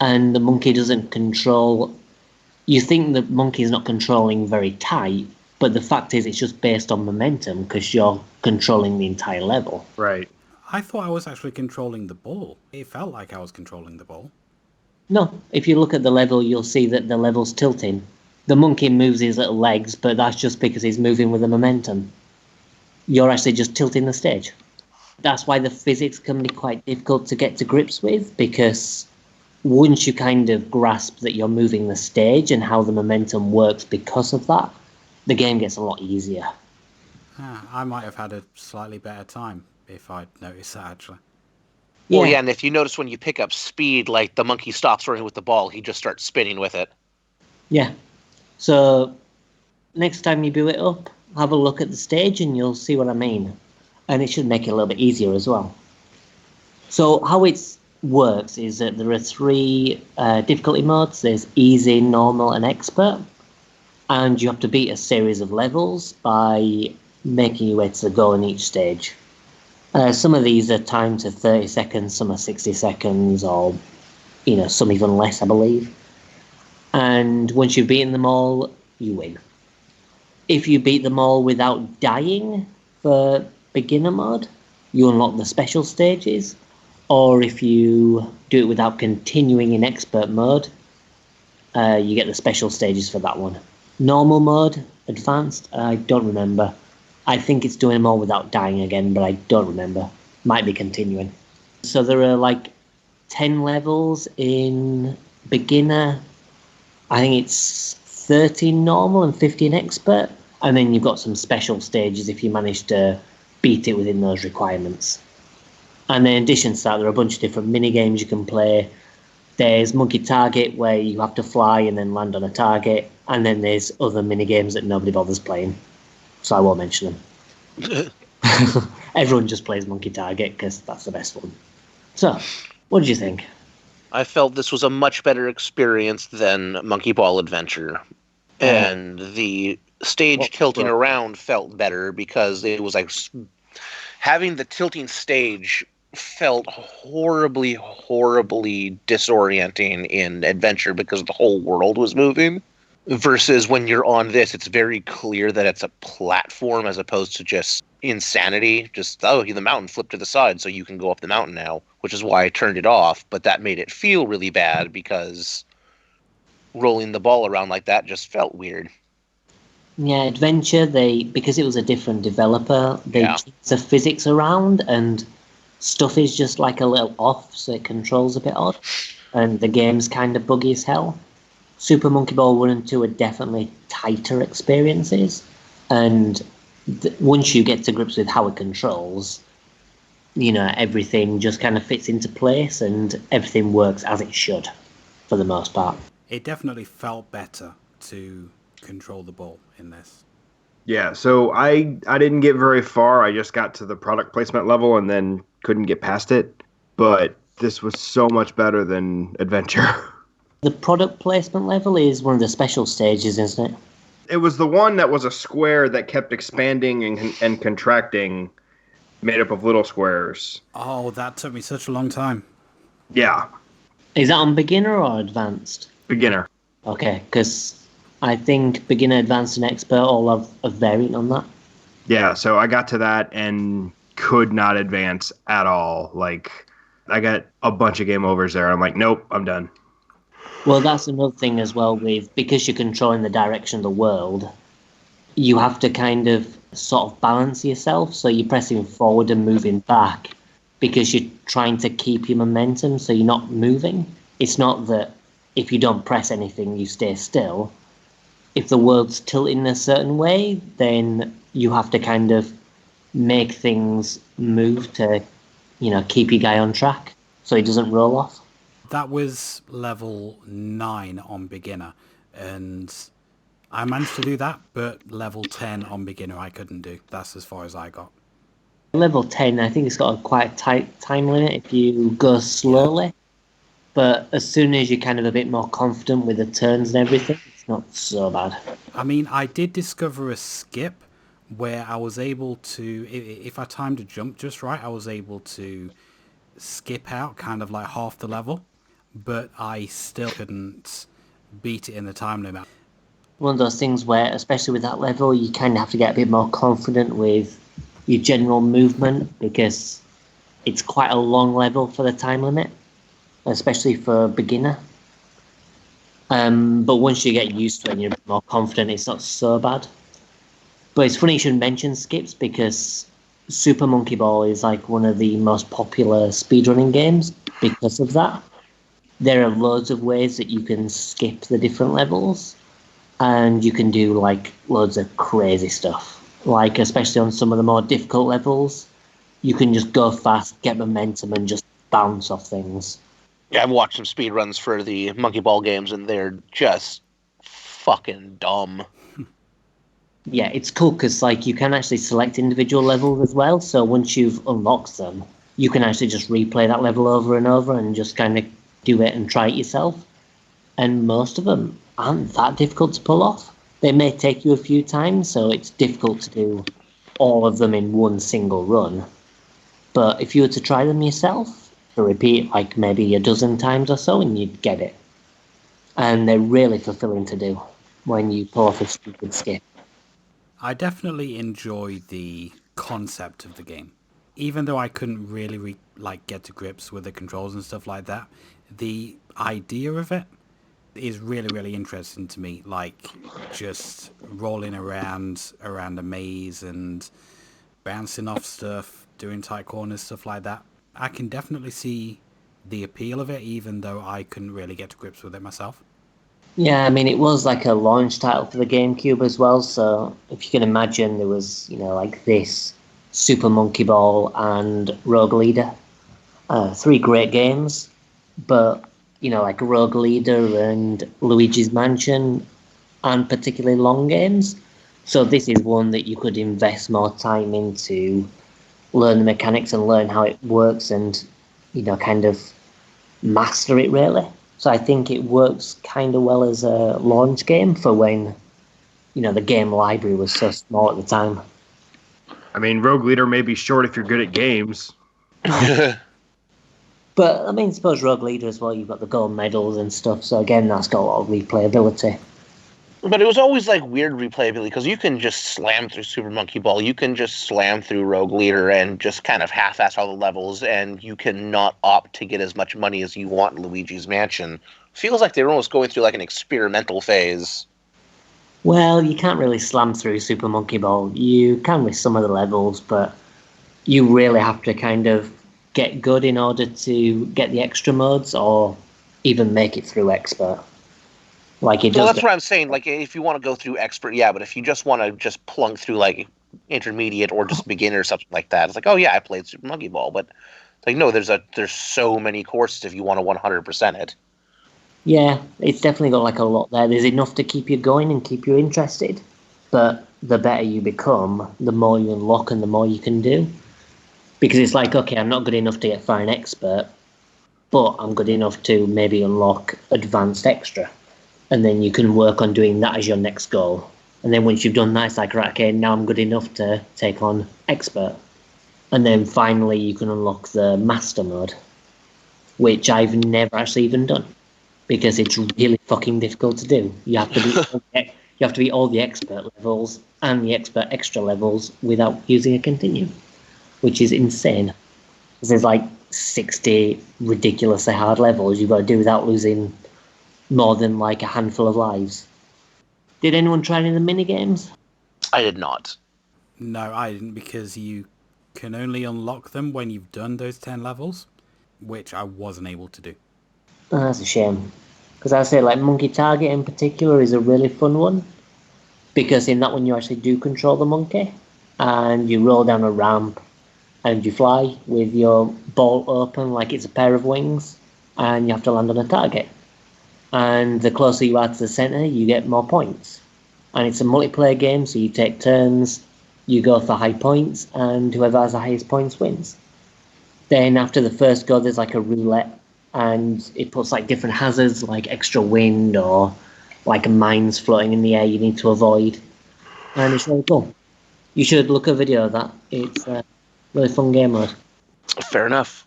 And the monkey doesn't control... You think the monkey is not controlling very tight, but the fact is it's just based on momentum, because you're controlling the entire level. Right. I thought I was actually controlling the ball. It felt like I was controlling the ball. No, if you look at the level, you'll see that the level's tilting. The monkey moves his little legs, but that's just because he's moving with the momentum. You're actually just tilting the stage. That's why the physics can be quite difficult to get to grips with, because once you kind of grasp that you're moving the stage and how the momentum works because of that, the game gets a lot easier. I might have had a slightly better time if I'd noticed that, actually. Well, yeah, and if you notice when you pick up speed, like the monkey stops running with the ball, he just starts spinning with it. Yeah. So next time you boot it up, have a look at the stage and you'll see what I mean. And it should make it a little bit easier as well. So how it works is that there are three difficulty modes. There's easy, normal, and expert. and you have to beat a series of levels by making your way to the goal in each stage. Some of these are timed to 30 seconds, some are 60 seconds, or some even less, I believe. And once you've beaten them all, you win. If you beat them all without dying for beginner mode, you unlock the special stages. Or if you do it without continuing in expert mode, you get the special stages for that one. Normal mode, advanced, I don't remember. I think it's doing them all without dying again, but I don't remember. Might be continuing. So there are like 10 levels in beginner. I think it's 13 normal and 15 expert. And then you've got some special stages if you manage to beat it within those requirements. And then in addition to that, there are a bunch of different mini games you can play. There's Monkey Target, where you have to fly and then land on a target. And then there's other mini games that nobody bothers playing. So I won't mention them. Everyone just plays Monkey Target because that's the best one. So, what did you think? I felt this was a much better experience than Monkey Ball Adventure. And the stage tilting around felt better because it was like having the tilting stage felt horribly disorienting in Adventure because the whole world was moving. Versus when you're on this, it's very clear that it's a platform as opposed to just insanity. Just, the mountain flipped to the side so you can go up the mountain now, which is why I turned it off. But that made it feel really bad because rolling the ball around like that just felt weird. Yeah, Adventure, because it was a different developer, they changed the physics around and stuff is just like a little off, so it controls a bit odd. And the game's kind of buggy as hell. Super Monkey Ball 1 and 2 are definitely tighter experiences, and once you get to grips with how it controls, everything just kind of fits into place and everything works as it should, for the most part. It definitely felt better to control the ball in this. Yeah, so I didn't get very far. I just got to the product placement level and then couldn't get past it, but this was so much better than Adventure. The product placement level is one of the special stages, isn't it? It was the one that was a square that kept expanding and contracting, made up of little squares. Oh, that took me such a long time. Yeah. Is that on beginner or advanced? Beginner. Okay, because I think beginner, advanced, and expert all have a variant on that. Yeah, so I got to that and could not advance at all. Like, I got a bunch of game overs there. I'm like, nope, I'm done. Well, that's another thing as well because you're controlling the direction of the world, you have to kind of sort of balance yourself. So you're pressing forward and moving back because you're trying to keep your momentum so you're not moving. It's not that if you don't press anything, you stay still. If the world's tilting in a certain way, then you have to kind of make things move to, keep your guy on track so he doesn't roll off. That was level 9 on beginner, and I managed to do that, but level 10 on beginner I couldn't do. That's as far as I got. Level 10, I think it's got a quite tight time limit if you go slowly, but as soon as you're kind of a bit more confident with the turns and everything, it's not so bad. I mean, I did discover a skip where I was able to, if I timed a jump just right, I was able to skip out kind of like half the level. But I still couldn't beat it in the time limit. One of those things where, especially with that level, you kind of have to get a bit more confident with your general movement because it's quite a long level for the time limit, especially for a beginner. But once you get used to it and you're a bit more confident, it's not so bad. But it's funny you should mention skips because Super Monkey Ball is like one of the most popular speedrunning games because of that. There are loads of ways that you can skip the different levels, and you can do like loads of crazy stuff. Like especially on some of the more difficult levels, you can just go fast, get momentum, and just bounce off things. Yeah, I've watched some speedruns for the Monkey Ball games, and they're just fucking dumb. Yeah, it's cool because like you can actually select individual levels as well. So once you've unlocked them, you can actually just replay that level over and over and just kind of do it and try it yourself. And most of them aren't that difficult to pull off. They may take you a few times, so it's difficult to do all of them in one single run. But if you were to try them yourself, to repeat like maybe a dozen times or so, and you'd get it. And they're really fulfilling to do when you pull off a stupid skip. I definitely enjoy the concept of the game. Even though I couldn't really get to grips with the controls and stuff like that, the idea of it is really, really interesting to me. Like, just rolling around a maze and bouncing off stuff, doing tight corners, stuff like that. I can definitely see the appeal of it, even though I couldn't really get to grips with it myself. Yeah, I mean, it was like a launch title for the GameCube as well, so if you can imagine, there was, like this, Super Monkey Ball, and Rogue Leader. 3 great games, but, like Rogue Leader and Luigi's Mansion aren't particularly long games, so this is one that you could invest more time into, learn the mechanics and learn how it works and, kind of master it, really. So I think it works kind of well as a launch game for when, the game library was so small at the time. I mean, Rogue Leader may be short if you're good at games. But, I mean, suppose Rogue Leader as well, you've got the gold medals and stuff, so again, that's got a lot of replayability. But it was always like weird replayability because you can just slam through Super Monkey Ball, you can just slam through Rogue Leader and just kind of half-ass all the levels, and you cannot opt to get as much money as you want in Luigi's Mansion. Feels like they're almost going through like an experimental phase. Well, you can't really slam through Super Monkey Ball. You can with some of the levels, but you really have to kind of get good in order to get the extra modes or even make it through expert. Like it does. Well, that's what I'm saying. Like, if you want to go through expert, yeah, but if you just want to just plunk through like intermediate or just beginner or something like that, it's like, oh yeah, I played Super Monkey Ball, but like no, there's so many courses if you want to 100% it. Yeah, it's definitely got like a lot there. There's enough to keep you going and keep you interested, but the better you become, the more you unlock and the more you can do. Because it's like, okay, I'm not good enough to get fine expert, but I'm good enough to maybe unlock advanced extra. And then you can work on doing that as your next goal. And then once you've done that, it's like, right, okay, now I'm good enough to take on expert. And then finally you can unlock the master mode, which I've never actually even done because it's really fucking difficult to do. You have to be all the expert levels and the expert extra levels without using a continue, which is insane. Because there's like 60 ridiculously hard levels you've got to do without losing more than like a handful of lives. Did anyone try any of the minigames? I did not. No, I didn't, because you can only unlock them when you've done those 10 levels, which I wasn't able to do. Oh, that's a shame. Because I say like Monkey Target in particular is a really fun one. Because in that one you actually do control the monkey. And you roll down a ramp and you fly with your ball open like it's a pair of wings. And you have to land on a target. And the closer you are to the centre, you get more points. And it's a multiplayer game, so you take turns, you go for high points, and whoever has the highest points wins. Then after the first go, there's like a roulette, and it puts like different hazards, like extra wind or like mines floating in the air you need to avoid. And it's really cool. You should look a video of that. It's a really fun game mode. Fair enough.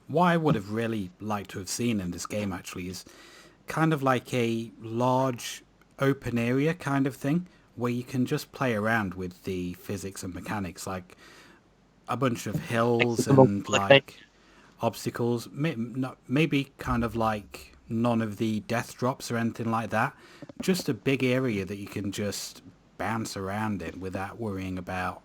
What I would have really liked to have seen in this game actually is kind of like a large open area kind of thing where you can just play around with the physics and mechanics, like a bunch of hills and like obstacles, maybe kind of like none of the death drops or anything like that, just a big area that you can just bounce around in without worrying about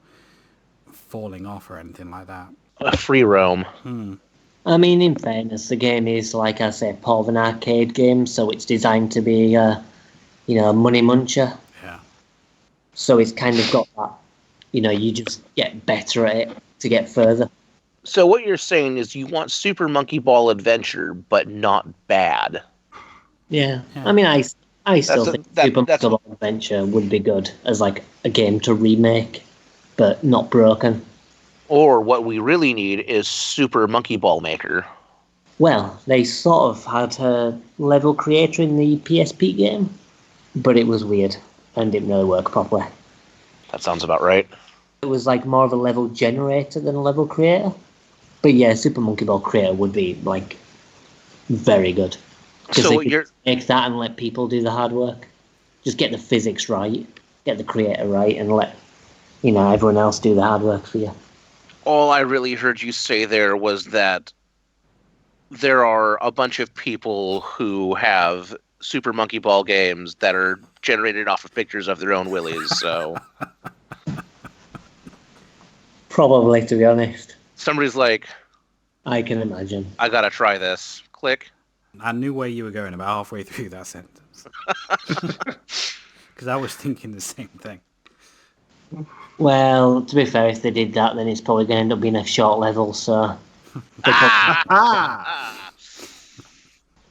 falling off or anything like that. A free roam. I mean, in fairness, the game is, like I say, part of an arcade game, so it's designed to be, a money muncher. Yeah. So it's kind of got that, you just get better at it to get further. So what you're saying is you want Super Monkey Ball Adventure, but not bad. Yeah. I mean, I still think Super Monkey Ball Adventure would be good as, like, a game to remake, but not broken. Or what we really need is Super Monkey Ball Maker. Well, they sort of had a level creator in the PSP game, but it was weird. and didn't really work properly. That sounds about right. It was like more of a level generator than a level creator. But yeah, Super Monkey Ball Creator would be like very good. Because So they could you're make that and let people do the hard work. Just get the physics right, get the creator right, and let everyone else do the hard work for you. all I really heard you say there was that there are a bunch of people who have Super Monkey Ball games that are generated off of pictures of their own willies. So Probably, to be honest. somebody's like, I can imagine. I gotta try this. Click. I knew where you were going about halfway through that sentence. Because I was thinking the same thing. Well, to be fair, if they did that, then it's probably going to end up being a short level, so...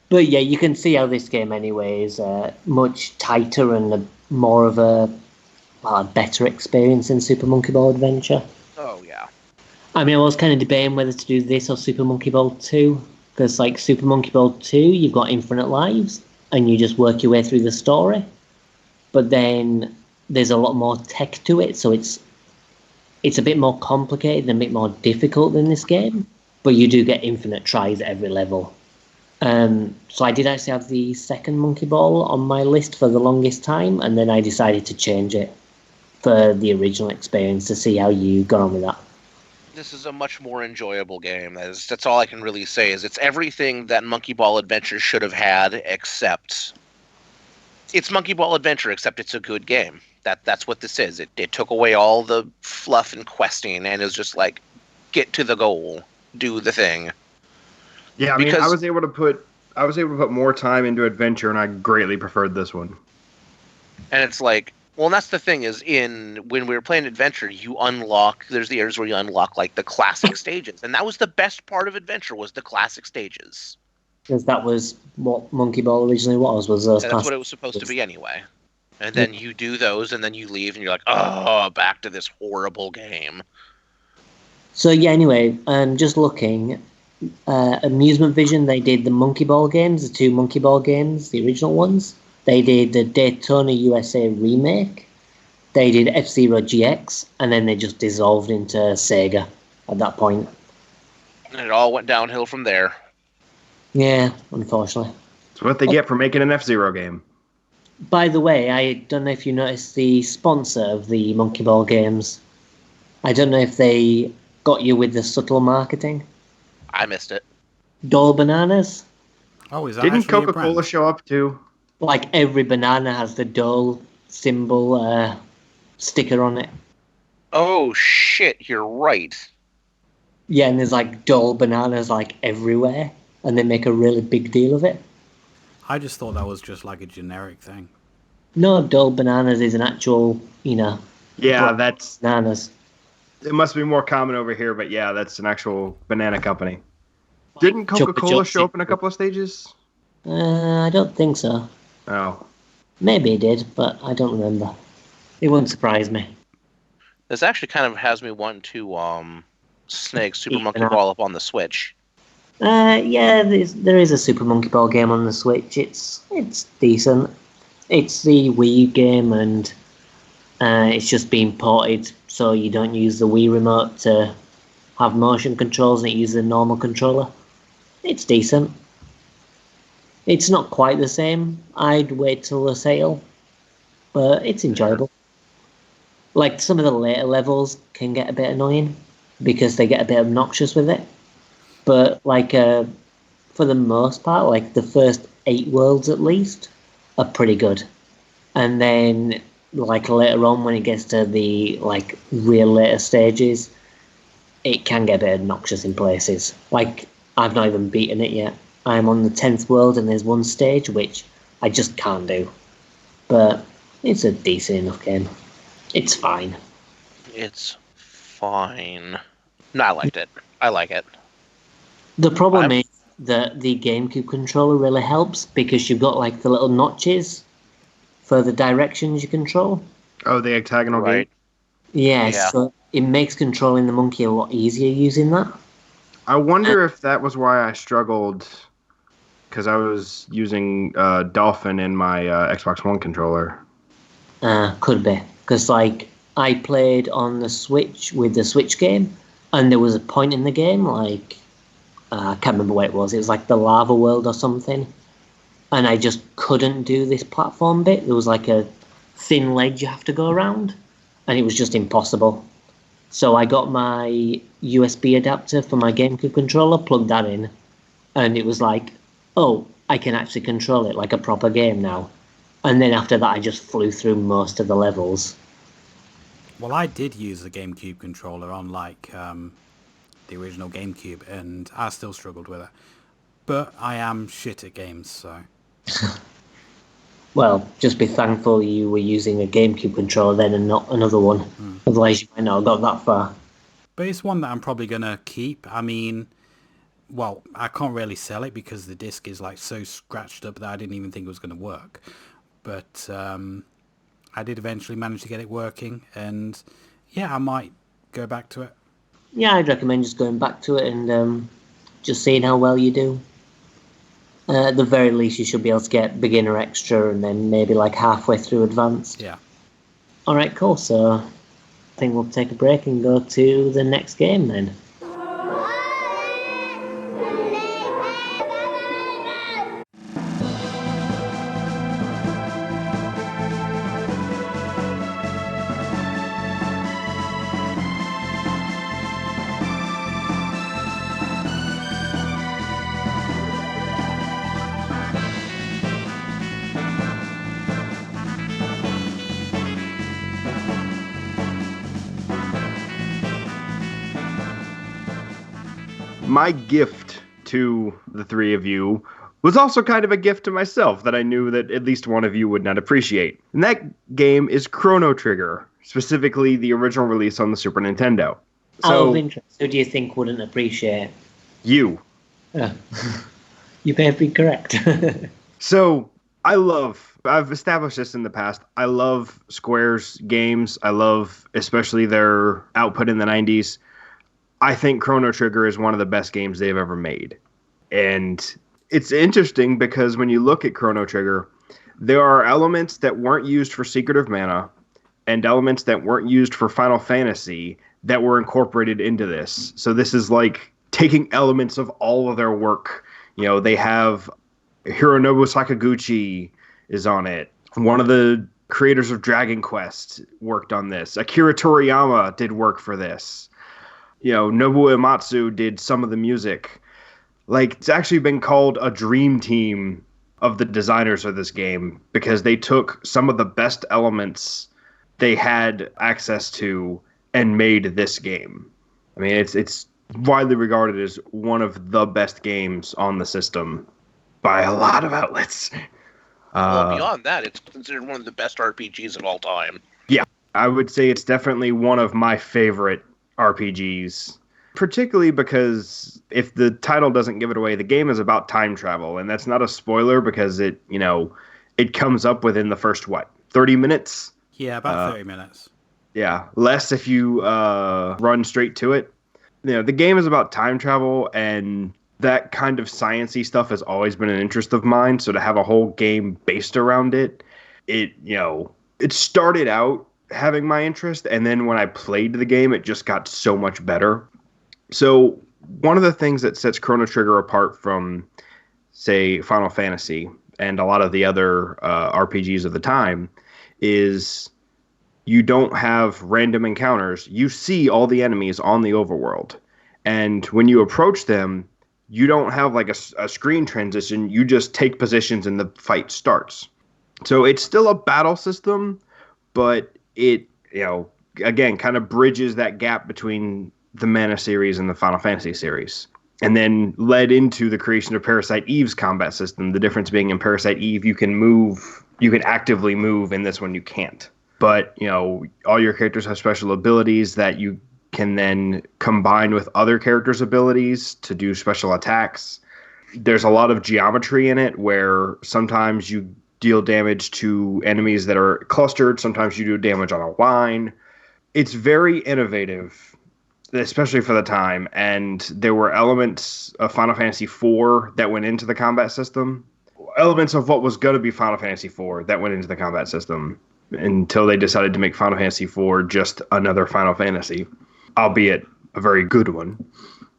But yeah, you can see how this game anyway is much tighter and more of a better experience than Super Monkey Ball Adventure. Oh, yeah. I mean, I was kind of debating whether to do this or Super Monkey Ball 2, because like Super Monkey Ball 2, you've got infinite lives, and you just work your way through the story. But then there's a lot more tech to it, so it's a bit more complicated and a bit more difficult than this game, but you do get infinite tries at every level. So I did actually have the second Monkey Ball on my list for the longest time, and then I decided to change it for the original experience to see how you got on with that. This is a much more enjoyable game. That's all I can really say. Is it's everything that Monkey Ball Adventure should have had, except it's Monkey Ball Adventure, except it's a good game. That's what this is. It took away all the fluff and questing, and is just like, get to the goal, do the thing. Yeah, I mean, Because- I was able to put more time into Adventure, and I greatly preferred this one. And it's like, well, and that's the thing is when we were playing Adventure, there's the areas where you unlock like the classic stages, and that was the best part of Adventure was the classic stages. Because that was what Monkey Ball originally was those And that's what it was supposed to be anyway. And then you do those, and then you leave, and you're like, oh, back to this horrible game. So yeah, anyway, just looking, Amusement Vision, they did the Monkey Ball games, the two Monkey Ball games, the original ones. They did the Daytona USA remake. They did F-Zero GX, and then they just dissolved into Sega at that point. And it all went downhill from there. Yeah, unfortunately. It's what they get for making an F-Zero game. By the way, I don't know if you noticed the sponsor of the Monkey Ball games. I don't know if they got you with the subtle marketing. I missed it. Dole Bananas. Oh, is that Didn't actually a Coca-Cola brand? show up too? Like every banana has the Dole symbol sticker on it. Oh, shit, you're right. Yeah, and there's like Dole Bananas like everywhere, and they make a really big deal of it. I just thought that was just like a generic thing. No, Dole Bananas is an actual, Yeah, bananas. it must be more common over here, but yeah, that's an actual banana company. Didn't Coca-Cola show up in a couple of stages? I don't think so. Oh. Maybe it did, but I don't remember. It wouldn't surprise me. This actually kind of has me wanting to snag Super Eat Monkey banana. Ball up on the Switch. Yeah, there is a Super Monkey Ball game on the Switch. It's decent. It's the Wii game, and it's just been ported so you don't use the Wii remote to have motion controls, and it uses a normal controller. It's decent. It's not quite the same. I'd wait till the sale, but it's enjoyable. Like, some of the later levels can get a bit annoying because they get a bit obnoxious with it. But, like, for the most part, like, the first 8 worlds at least are pretty good. And then, like, later on when it gets to the, like, real later stages, it can get a bit obnoxious in places. Like, I've not even beaten it yet. I'm on the 10th world and there's one stage which I just can't do. But it's a decent enough game. It's fine. It's fine. No, I liked it. I like it. The problem I'm- is that the GameCube controller really helps because you've got like the little notches for the directions you control. Oh, the octagonal Right. gate? Yeah, Yeah. so it makes controlling the monkey a lot easier using that. I wonder if that was why I struggled, because I was using Dolphin in my Xbox One controller. Could be. Because, like, I played on the Switch with the Switch game, and there was a point in the game, like, I can't remember what it was. It was like the lava world or something. And I just couldn't do this platform bit. There was like a thin ledge you have to go around, and it was just impossible. So I got my USB adapter for my GameCube controller, plugged that in, and it was like, oh, I can actually control it like a proper game now. And then after that, I just flew through most of the levels. Well, I did use the GameCube controller on like the original GameCube, and I still struggled with it. But I am shit at games, so. Well, just be thankful you were using a GameCube controller then and not another one. Otherwise, you might not have got that far. But it's one that I'm probably going to keep. I mean, well, I can't really sell it because the disc is like so scratched up that I didn't even think it was going to work. But I did eventually manage to get it working, and yeah, I might go back to it. Yeah, I'd recommend just going back to it and just seeing how well you do. At the very least, you should be able to get beginner extra and then maybe like halfway through advanced. Yeah. All right, cool. So I think we'll take a break and go to the next game then. My gift to the three of you was also kind of a gift to myself that I knew that at least one of you would not appreciate. And that game is Chrono Trigger, specifically the original release on the Super Nintendo. Out of interest, who do you think wouldn't appreciate? You. Yeah. You may have been correct. So, I've established this in the past, I love Square's games. I love especially their output in the 90s. I think Chrono Trigger is one of the best games they've ever made. And it's interesting because when you look at Chrono Trigger, there are elements that weren't used for Secret of Mana and elements that weren't used for Final Fantasy that were incorporated into this. So this is like taking elements of all of their work. You know, they have Hironobu Sakaguchi is on it. One of the creators of Dragon Quest worked on this. Akira Toriyama did work for this. You know, Nobuo Uematsu did some of the music. Like, it's actually been called a dream team of the designers of this game because they took some of the best elements they had access to and made this game. I mean, it's widely regarded as one of the best games on the system by a lot of outlets. Well, beyond that, it's considered one of the best RPGs of all time. Yeah, I would say it's definitely one of my favorite RPGs, particularly because if the title doesn't give it away, the game is about time travel, and that's not a spoiler because it comes up within the first 30 minutes? Yeah, about 30 minutes. Yeah, less if you run straight to it. You know, the game is about time travel, and that kind of sciencey stuff has always been an interest of mine. So to have a whole game based around it, it started out having my interest, and then when I played the game, it just got so much better. So one of the things that sets Chrono Trigger apart from, say, Final Fantasy and a lot of the other RPGs of the time is you don't have random encounters. You see all the enemies on the overworld, and when you approach them, you don't have like a screen transition. You just take positions and the fight starts. So it's still a battle system, but it, again, kind of bridges that gap between the Mana series and the Final Fantasy series. And then led into the creation of Parasite Eve's combat system. The difference being in Parasite Eve, you can actively move. In this one, you can't. But, all your characters have special abilities that you can then combine with other characters' abilities to do special attacks. There's a lot of geometry in it where sometimes you deal damage to enemies that are clustered. Sometimes you do damage on a line. It's very innovative, especially for the time. And there were elements of Final Fantasy IV that went into the combat system. Elements of what was going to be Final Fantasy IV that went into the combat system. until they decided to make Final Fantasy IV just another Final Fantasy, albeit a very good one.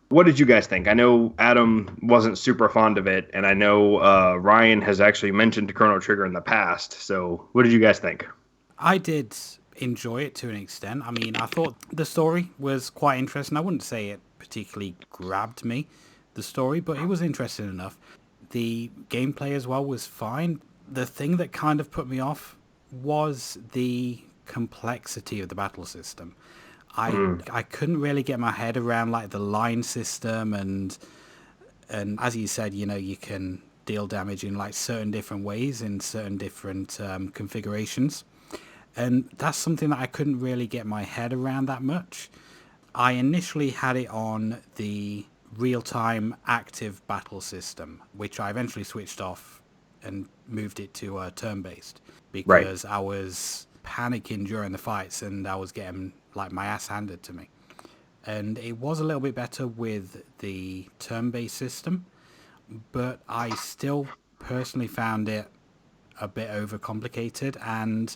What did you guys think? I know Adam wasn't super fond of it, and I know Ryan has actually mentioned Chrono Trigger in the past. So what did you guys think? I did enjoy it to an extent. I mean, I thought the story was quite interesting. I wouldn't say it particularly grabbed me, the story, but it was interesting enough. The gameplay as well was fine. The thing that kind of put me off was the complexity of the battle system. I couldn't really get my head around like the line system, and as you said, you know, you can deal damage in like certain different ways in certain different configurations, and that's something that I couldn't really get my head around that much. I initially had it on the real-time active battle system, which I eventually switched off and moved it to turn-based because I was panicking during the fights and I was getting like my ass handed to me. And it was a little bit better with the turn-based system, but I still personally found it a bit overcomplicated. And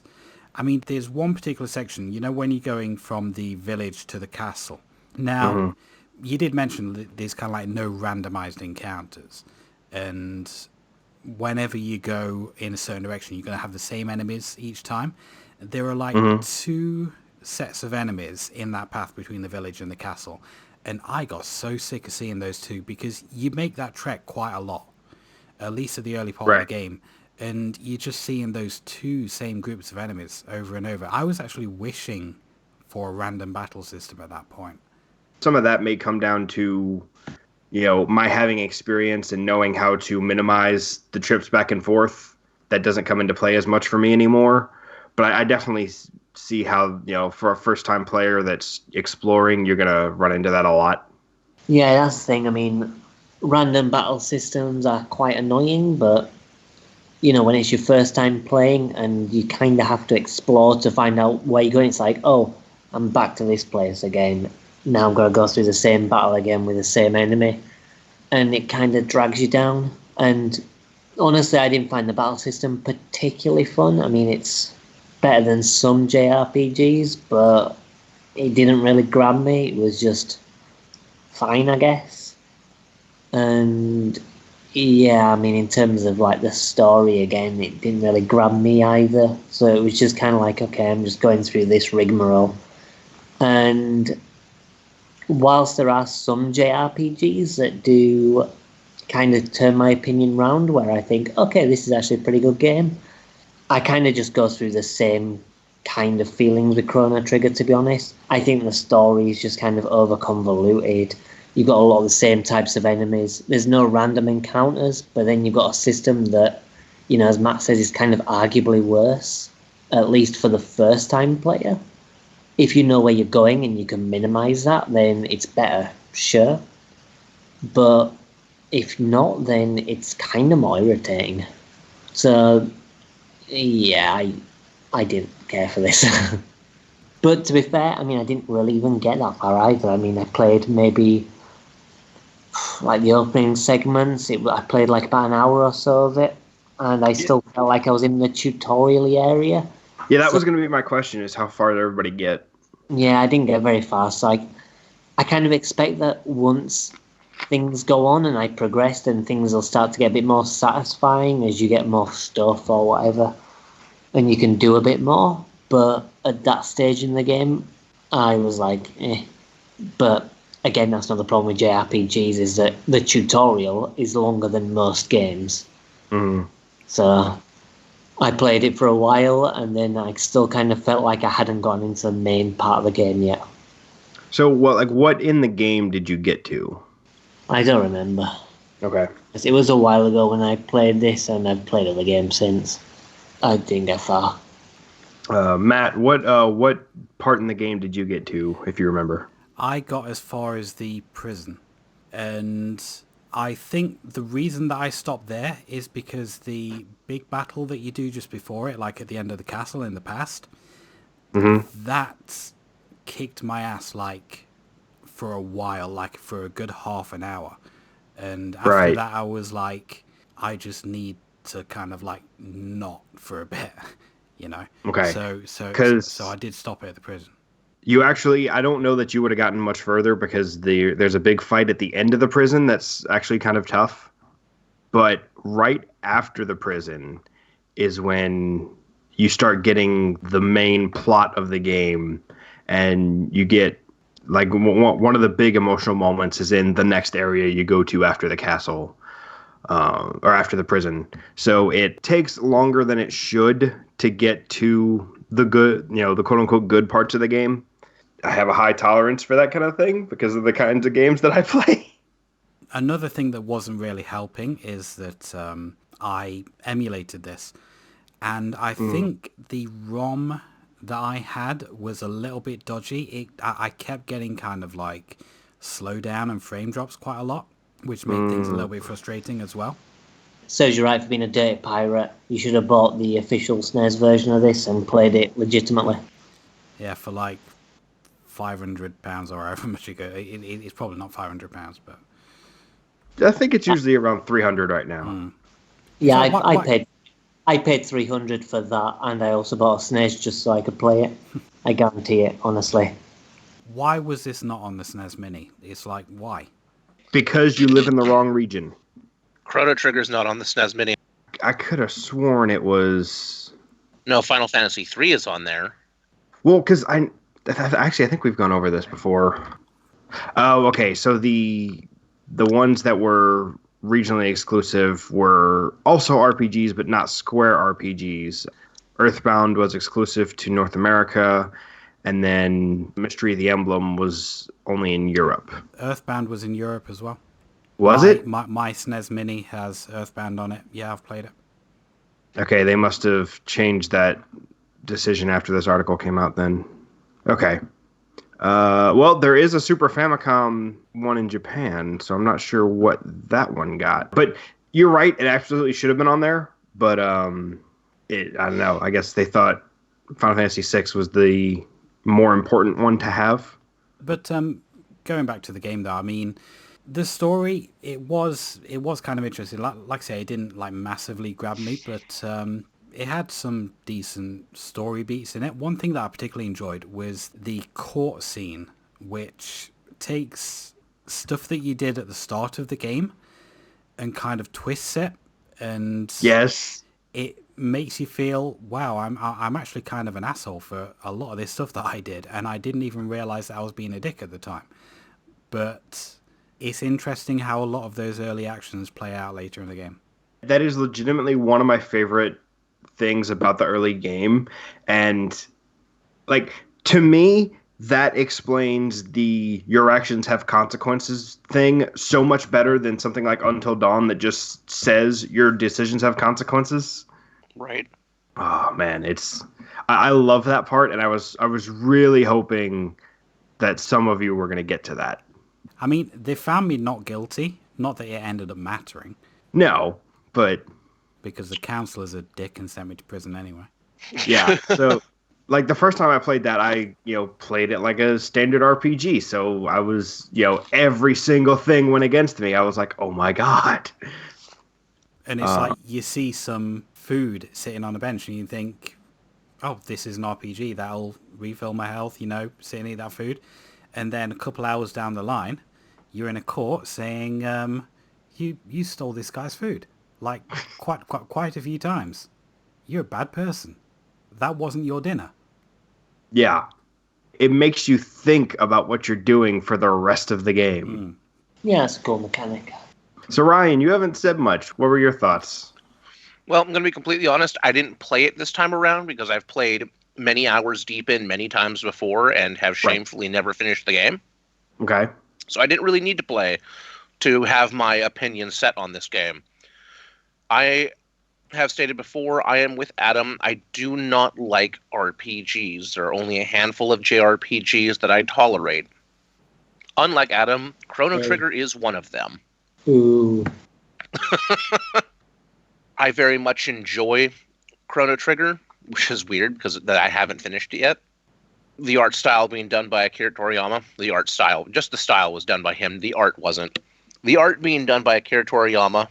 I mean, there's one particular section, you know, when you're going from the village to the castle. Now, you did mention that there's kind of like no randomized encounters, and whenever you go in a certain direction, you're going to have the same enemies each time. There are like two sets of enemies in that path between the village and the castle, and I got so sick of seeing those two because you make that trek quite a lot, at least at the early part of the game, and you're just seeing those two same groups of enemies over and over. I was actually wishing for a random battle system at that point. Some of that may come down to, you know, my having experience and knowing how to minimize the trips back and forth. That doesn't come into play as much for me anymore. But I definitely see how, you know, for a first-time player that's exploring, you're going to run into that a lot. Yeah, that's the thing. I mean, random battle systems are quite annoying, but, you know, when it's your first time playing and you kind of have to explore to find out where you're going, it's like, oh, I'm back to this place again. Now I'm going to go through the same battle again with the same enemy. And it kind of drags you down. And honestly, I didn't find the battle system particularly fun. I mean, it's better than some JRPGs, but it didn't really grab me. It was just fine, I guess. And yeah, I mean, in terms of like the story, again, it didn't really grab me either. So it was just kind of like, okay, I'm just going through this rigmarole. And whilst there are some JRPGs that do kind of turn my opinion round, where I think, okay, this is actually a pretty good game, I kind of just go through the same kind of feelings with Chrono Trigger, to be honest. I think the story is just kind of over-convoluted. You've got a lot of the same types of enemies. There's no random encounters, but then you've got a system that, you know, as Matt says, is kind of arguably worse, at least for the first-time player. If you know where you're going and you can minimize that, then it's better, sure. But if not, then it's kind of more irritating. So yeah, I didn't care for this. But to be fair, I mean, I didn't really even get that far either. I mean, I played maybe like the opening segments. I played like about an hour or so of it, and I still felt like I was in the tutorial area. Yeah, that was going to be my question, is how far did everybody get? Yeah, I didn't get very far, so I kind of expect that once things go on and I progress, then things will start to get a bit more satisfying as you get more stuff or whatever, and you can do a bit more. But at that stage in the game, I was like, eh. But again, that's not the problem with JRPGs, is that the tutorial is longer than most games. So I played it for a while, and then I still kind of felt like I hadn't gone into the main part of the game yet. So, what in the game did you get to? I don't remember. Okay. It was a while ago when I played this, and I've played other games since. I didn't get far. Matt, what part in the game did you get to, if you remember? I got as far as the prison, and I think the reason that I stopped there is because the big battle that you do just before it, like at the end of the castle in the past, that kicked my ass like for a while, like for a good half an hour. And after that, I was like, I just need to kind of like not for a bit. you know. Okay. So I did stop it at the prison. You actually, I don't know that you would have gotten much further because there's a big fight at the end of the prison that's actually kind of tough. But right after the prison is when you start getting the main plot of the game, and you get like one of the big emotional moments is in the next area you go to after the castle, or after the prison. So it takes longer than it should to get to the good, the quote unquote good parts of the game. I have a high tolerance for that kind of thing because of the kinds of games that I play. Another thing that wasn't really helping is that I emulated this, and I think the ROM that I had was a little bit dodgy. I kept getting kind of like slowdown and frame drops quite a lot, which made things a little bit frustrating as well. Serves you right for being a dirty pirate. You should have bought the official SNES version of this and played it legitimately. Yeah, for like £500 or however much you go. It's probably not £500, but I think it's usually around 300 right now. Yeah, So I paid 300 for that, and I also bought a SNES just so I could play it. I guarantee it, honestly. why was this not on the SNES Mini? It's like, why? Because you live in the wrong region. Chrono Trigger's not on the SNES Mini. I could have sworn it was. No, Final Fantasy 3 is on there. Well, because I think we've gone over this before. Oh, okay. So the ones that were regionally exclusive were also RPGs, but not Square RPGs. Earthbound was exclusive to North America, and then Mystery of the Emblem was only in Europe. Earthbound was in Europe as well. Was it? My SNES Mini has Earthbound on it. Yeah, I've played it. Okay, they must have changed that decision after this article came out then. Okay. Well, there is a Super Famicom one in Japan, so I'm not sure what that one got. But you're right, it absolutely should have been on there. But I don't know. I guess they thought Final Fantasy VI was the more important one to have. But going back to the game, though, I mean, the story, it was kind of interesting. Like I say, it didn't like massively grab me, but it had some decent story beats in it. One thing that I particularly enjoyed was the court scene, which takes stuff that you did at the start of the game and kind of twists it, and Yes. it makes you feel, wow, I'm actually kind of an asshole for a lot of this stuff that I did, and I didn't even realize that I was being a dick at the time. But it's interesting how a lot of those early actions play out later in the game. That is legitimately one of my favorite things about the early game. And, like, to me, that explains the your actions have consequences thing so much better than something like Until Dawn that just says your decisions have consequences. Right. Oh, man, I love that part, and I was really hoping that some of you were going to get to that. I mean, they found me not guilty. Not that it ended up mattering, No, but because the counselor's a dick and sent me to prison anyway. yeah. So, like, the first time I played that, I, played it like a standard RPG. So I was, every single thing went against me. I was like, oh my God. And it's like you see some food sitting on a bench and you think, oh, this is an RPG. That'll refill my health, sit and eat that food. And then a couple hours down the line, you're in a court saying, you stole this guy's food. Like, quite a few times. You're a bad person. That wasn't your dinner. Yeah. It makes you think about what you're doing for the rest of the game. Yeah, it's a cool mechanic. So, Ryan, you haven't said much. What were your thoughts? Well, I'm going to be completely honest. I didn't play it this time around because I've played many hours deep in many times before and have shamefully never finished the game. Okay. So I didn't really need to play to have my opinion set on this game. I have stated before, I am with Adam. I do not like RPGs. There are only a handful of JRPGs that I tolerate. Unlike Adam, Chrono Trigger is one of them. Ooh. I very much enjoy Chrono Trigger, which is weird because I haven't finished it yet. The art style being done by Akira Toriyama. The art style, just the style was done by him. The art wasn't. The art being done by Akira Toriyama,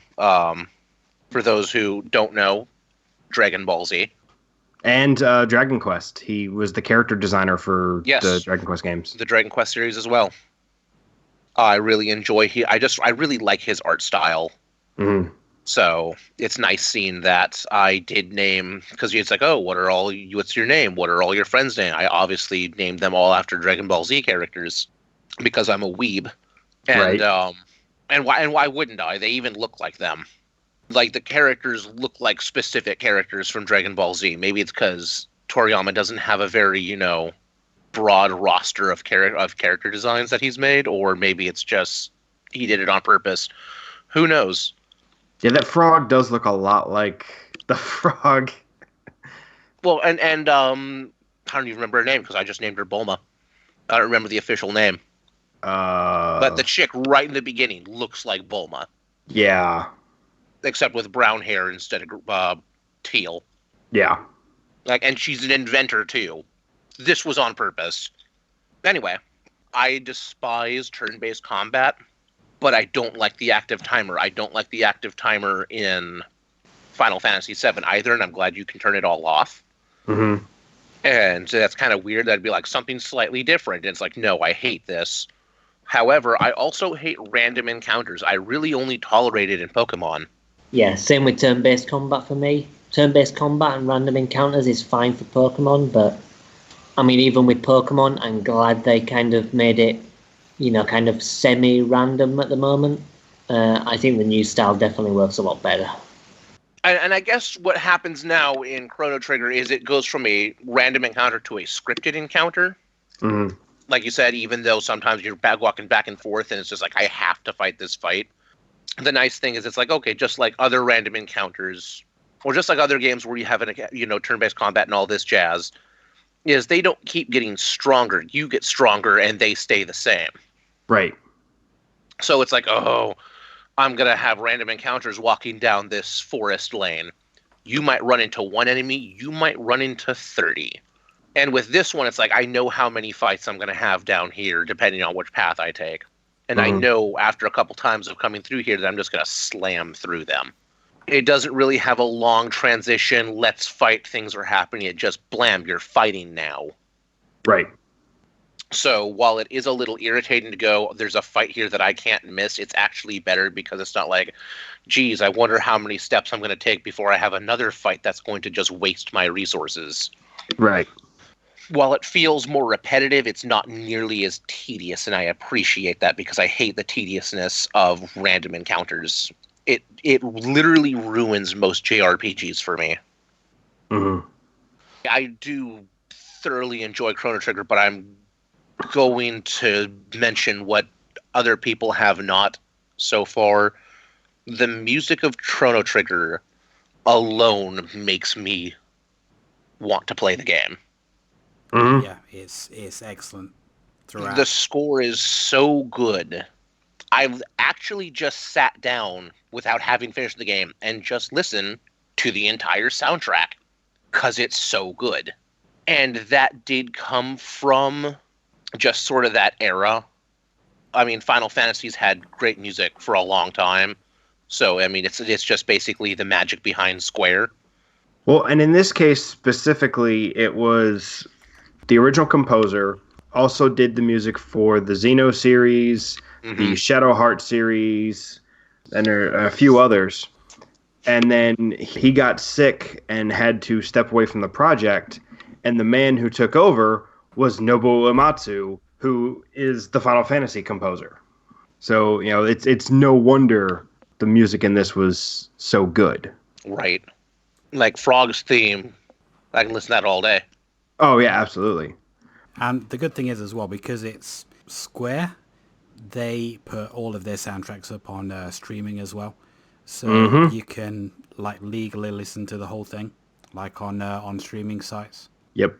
for those who don't know, Dragon Ball Z. And Dragon Quest. He was the character designer for Yes. the Dragon Quest games. The Dragon Quest series as well. I really enjoy. I really like his art style. Mhm. So it's nice seeing that. I did name, because it's like, oh, what's your name? What are all your friends' name? I obviously named them all after Dragon Ball Z characters because I'm a weeb. And Right. and why wouldn't I? They even look like them. Like the characters look like specific characters from Dragon Ball Z. Maybe it's because Toriyama doesn't have a very, broad roster of character designs that he's made, or maybe it's just he did it on purpose. Who knows? Yeah, that frog does look a lot like the frog. Well, and I don't even remember her name because I just named her Bulma. I don't remember the official name. But the chick right in the beginning looks like Bulma, Yeah. except with brown hair instead of teal. Yeah. And she's an inventor too. This was on purpose. Anyway, I despise turn-based combat, but I don't like the active timer. I don't like the active timer in Final Fantasy VII either, and I'm glad you can turn it all off. Mm-hmm. And so that's kind of weird. That'd be like something slightly different. And it's like, no, I hate this. However, I also hate random encounters. I really only tolerate it in Pokemon. Yeah, same with turn-based combat for me. Turn-based combat and random encounters is fine for Pokemon, but I mean, even with Pokemon, I'm glad they kind of made it, kind of semi-random at the moment. I think the new style definitely works a lot better. And I guess what happens now in Chrono Trigger is it goes from a random encounter to a scripted encounter. Mm-hmm. Like you said, even though sometimes you're walking back and forth and it's just like, I have to fight this fight. The nice thing is it's like, okay, just like other random encounters, or just like other games where you have turn-based combat and all this jazz, is they don't keep getting stronger. You get stronger and they stay the same. Right. So it's like, oh, I'm going to have random encounters walking down this forest lane. You might run into one enemy. You might run into 30. And with this one, it's like, I know how many fights I'm going to have down here, depending on which path I take. And I know after a couple times of coming through here that I'm just going to slam through them. It doesn't really have a long transition, let's fight, things are happening. It just, blam, you're fighting now. Right. So while it is a little irritating to go, there's a fight here that I can't miss, it's actually better because it's not like, geez, I wonder how many steps I'm going to take before I have another fight that's going to just waste my resources. Right. While it feels more repetitive, it's not nearly as tedious, and I appreciate that because I hate the tediousness of random encounters. It literally ruins most JRPGs for me. Mm-hmm. I do thoroughly enjoy Chrono Trigger, but I'm going to mention what other people have not so far. The music of Chrono Trigger alone makes me want to play the game. Mm-hmm. Yeah, it's excellent throughout. The score is so good. I've actually just sat down without having finished the game and just listened to the entire soundtrack because it's so good. And that did come from just sort of that era. I mean, Final Fantasy's had great music for a long time. So, I mean, it's just basically the magic behind Square. Well, and in this case specifically, it was the original composer also did the music for the Xeno series, the Shadow Heart series, and there are a few others. And then he got sick and had to step away from the project. And the man who took over was Nobuo Uematsu, who is the Final Fantasy composer. So, it's no wonder the music in this was so good. Right. Like Frog's theme. I can listen to that all day. Oh, yeah, absolutely. And the good thing is as well, because it's Square, they put all of their soundtracks up on streaming as well. So you can legally listen to the whole thing, on streaming sites. Yep.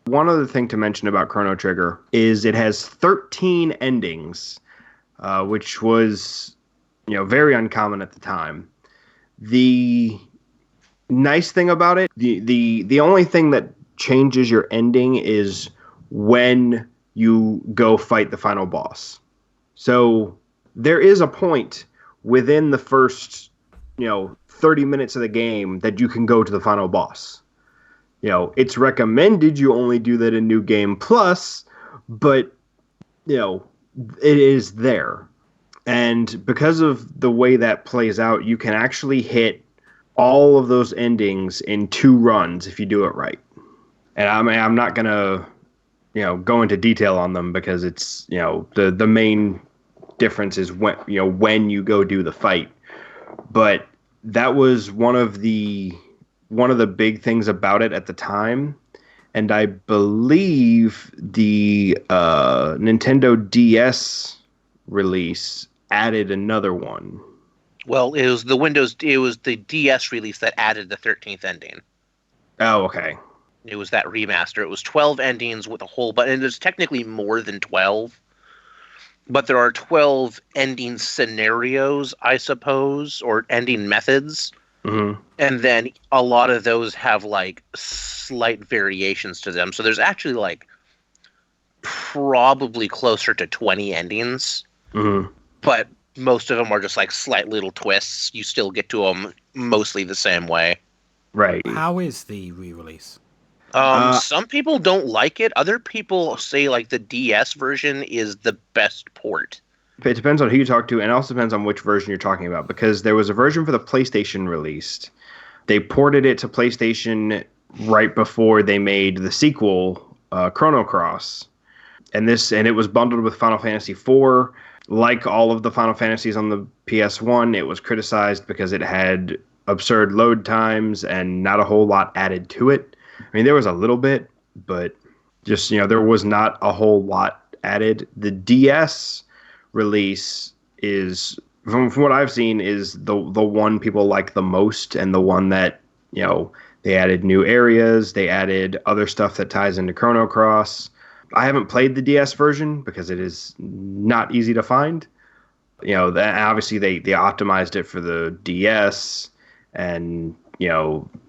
One other thing to mention about Chrono Trigger is it has 13 endings, which was, very uncommon at the time. The nice thing about it, the only thing that changes your ending is when you go fight the final boss. So there is a point within the first, 30 minutes of the game that you can go to the final boss. it's recommended you only do that in New Game Plus, but it is there. And because of the way that plays out, you can actually hit all of those endings in 2 runs if you do it right. And I'm not gonna go into detail on them because it's the main difference is when you go do the fight. But that was one of the big things about it at the time. And I believe the Nintendo DS release added another one. Well, it was the DS release that added the 13th ending. Oh, okay. It was that remaster. It was 12 endings with a whole and there's technically more than 12. But there are 12 ending scenarios, I suppose, or ending methods. Mm-hmm. And then a lot of those have like slight variations to them. So there's actually like probably closer to 20 endings. Mm-hmm. But most of them are just like slight little twists. You still get to them mostly the same way. Right. How is the re-release? Some people don't like it. Other people say like the DS version is the best port. It depends on who you talk to, and it also depends on which version you're talking about, because there was a version for the PlayStation released. They ported it to PlayStation right before they made the sequel, Chrono Cross. And it was bundled with Final Fantasy IV. Like all of the Final Fantasies on the PS1, it was criticized because it had absurd load times and not a whole lot added to it. I mean, there was a little bit, but just, there was not a whole lot added. The DS release is, from what I've seen, is the one people like the most, and the one that, they added new areas, they added other stuff that ties into Chrono Cross. I haven't played the DS version because it is not easy to find. That obviously they optimized it for the DS, and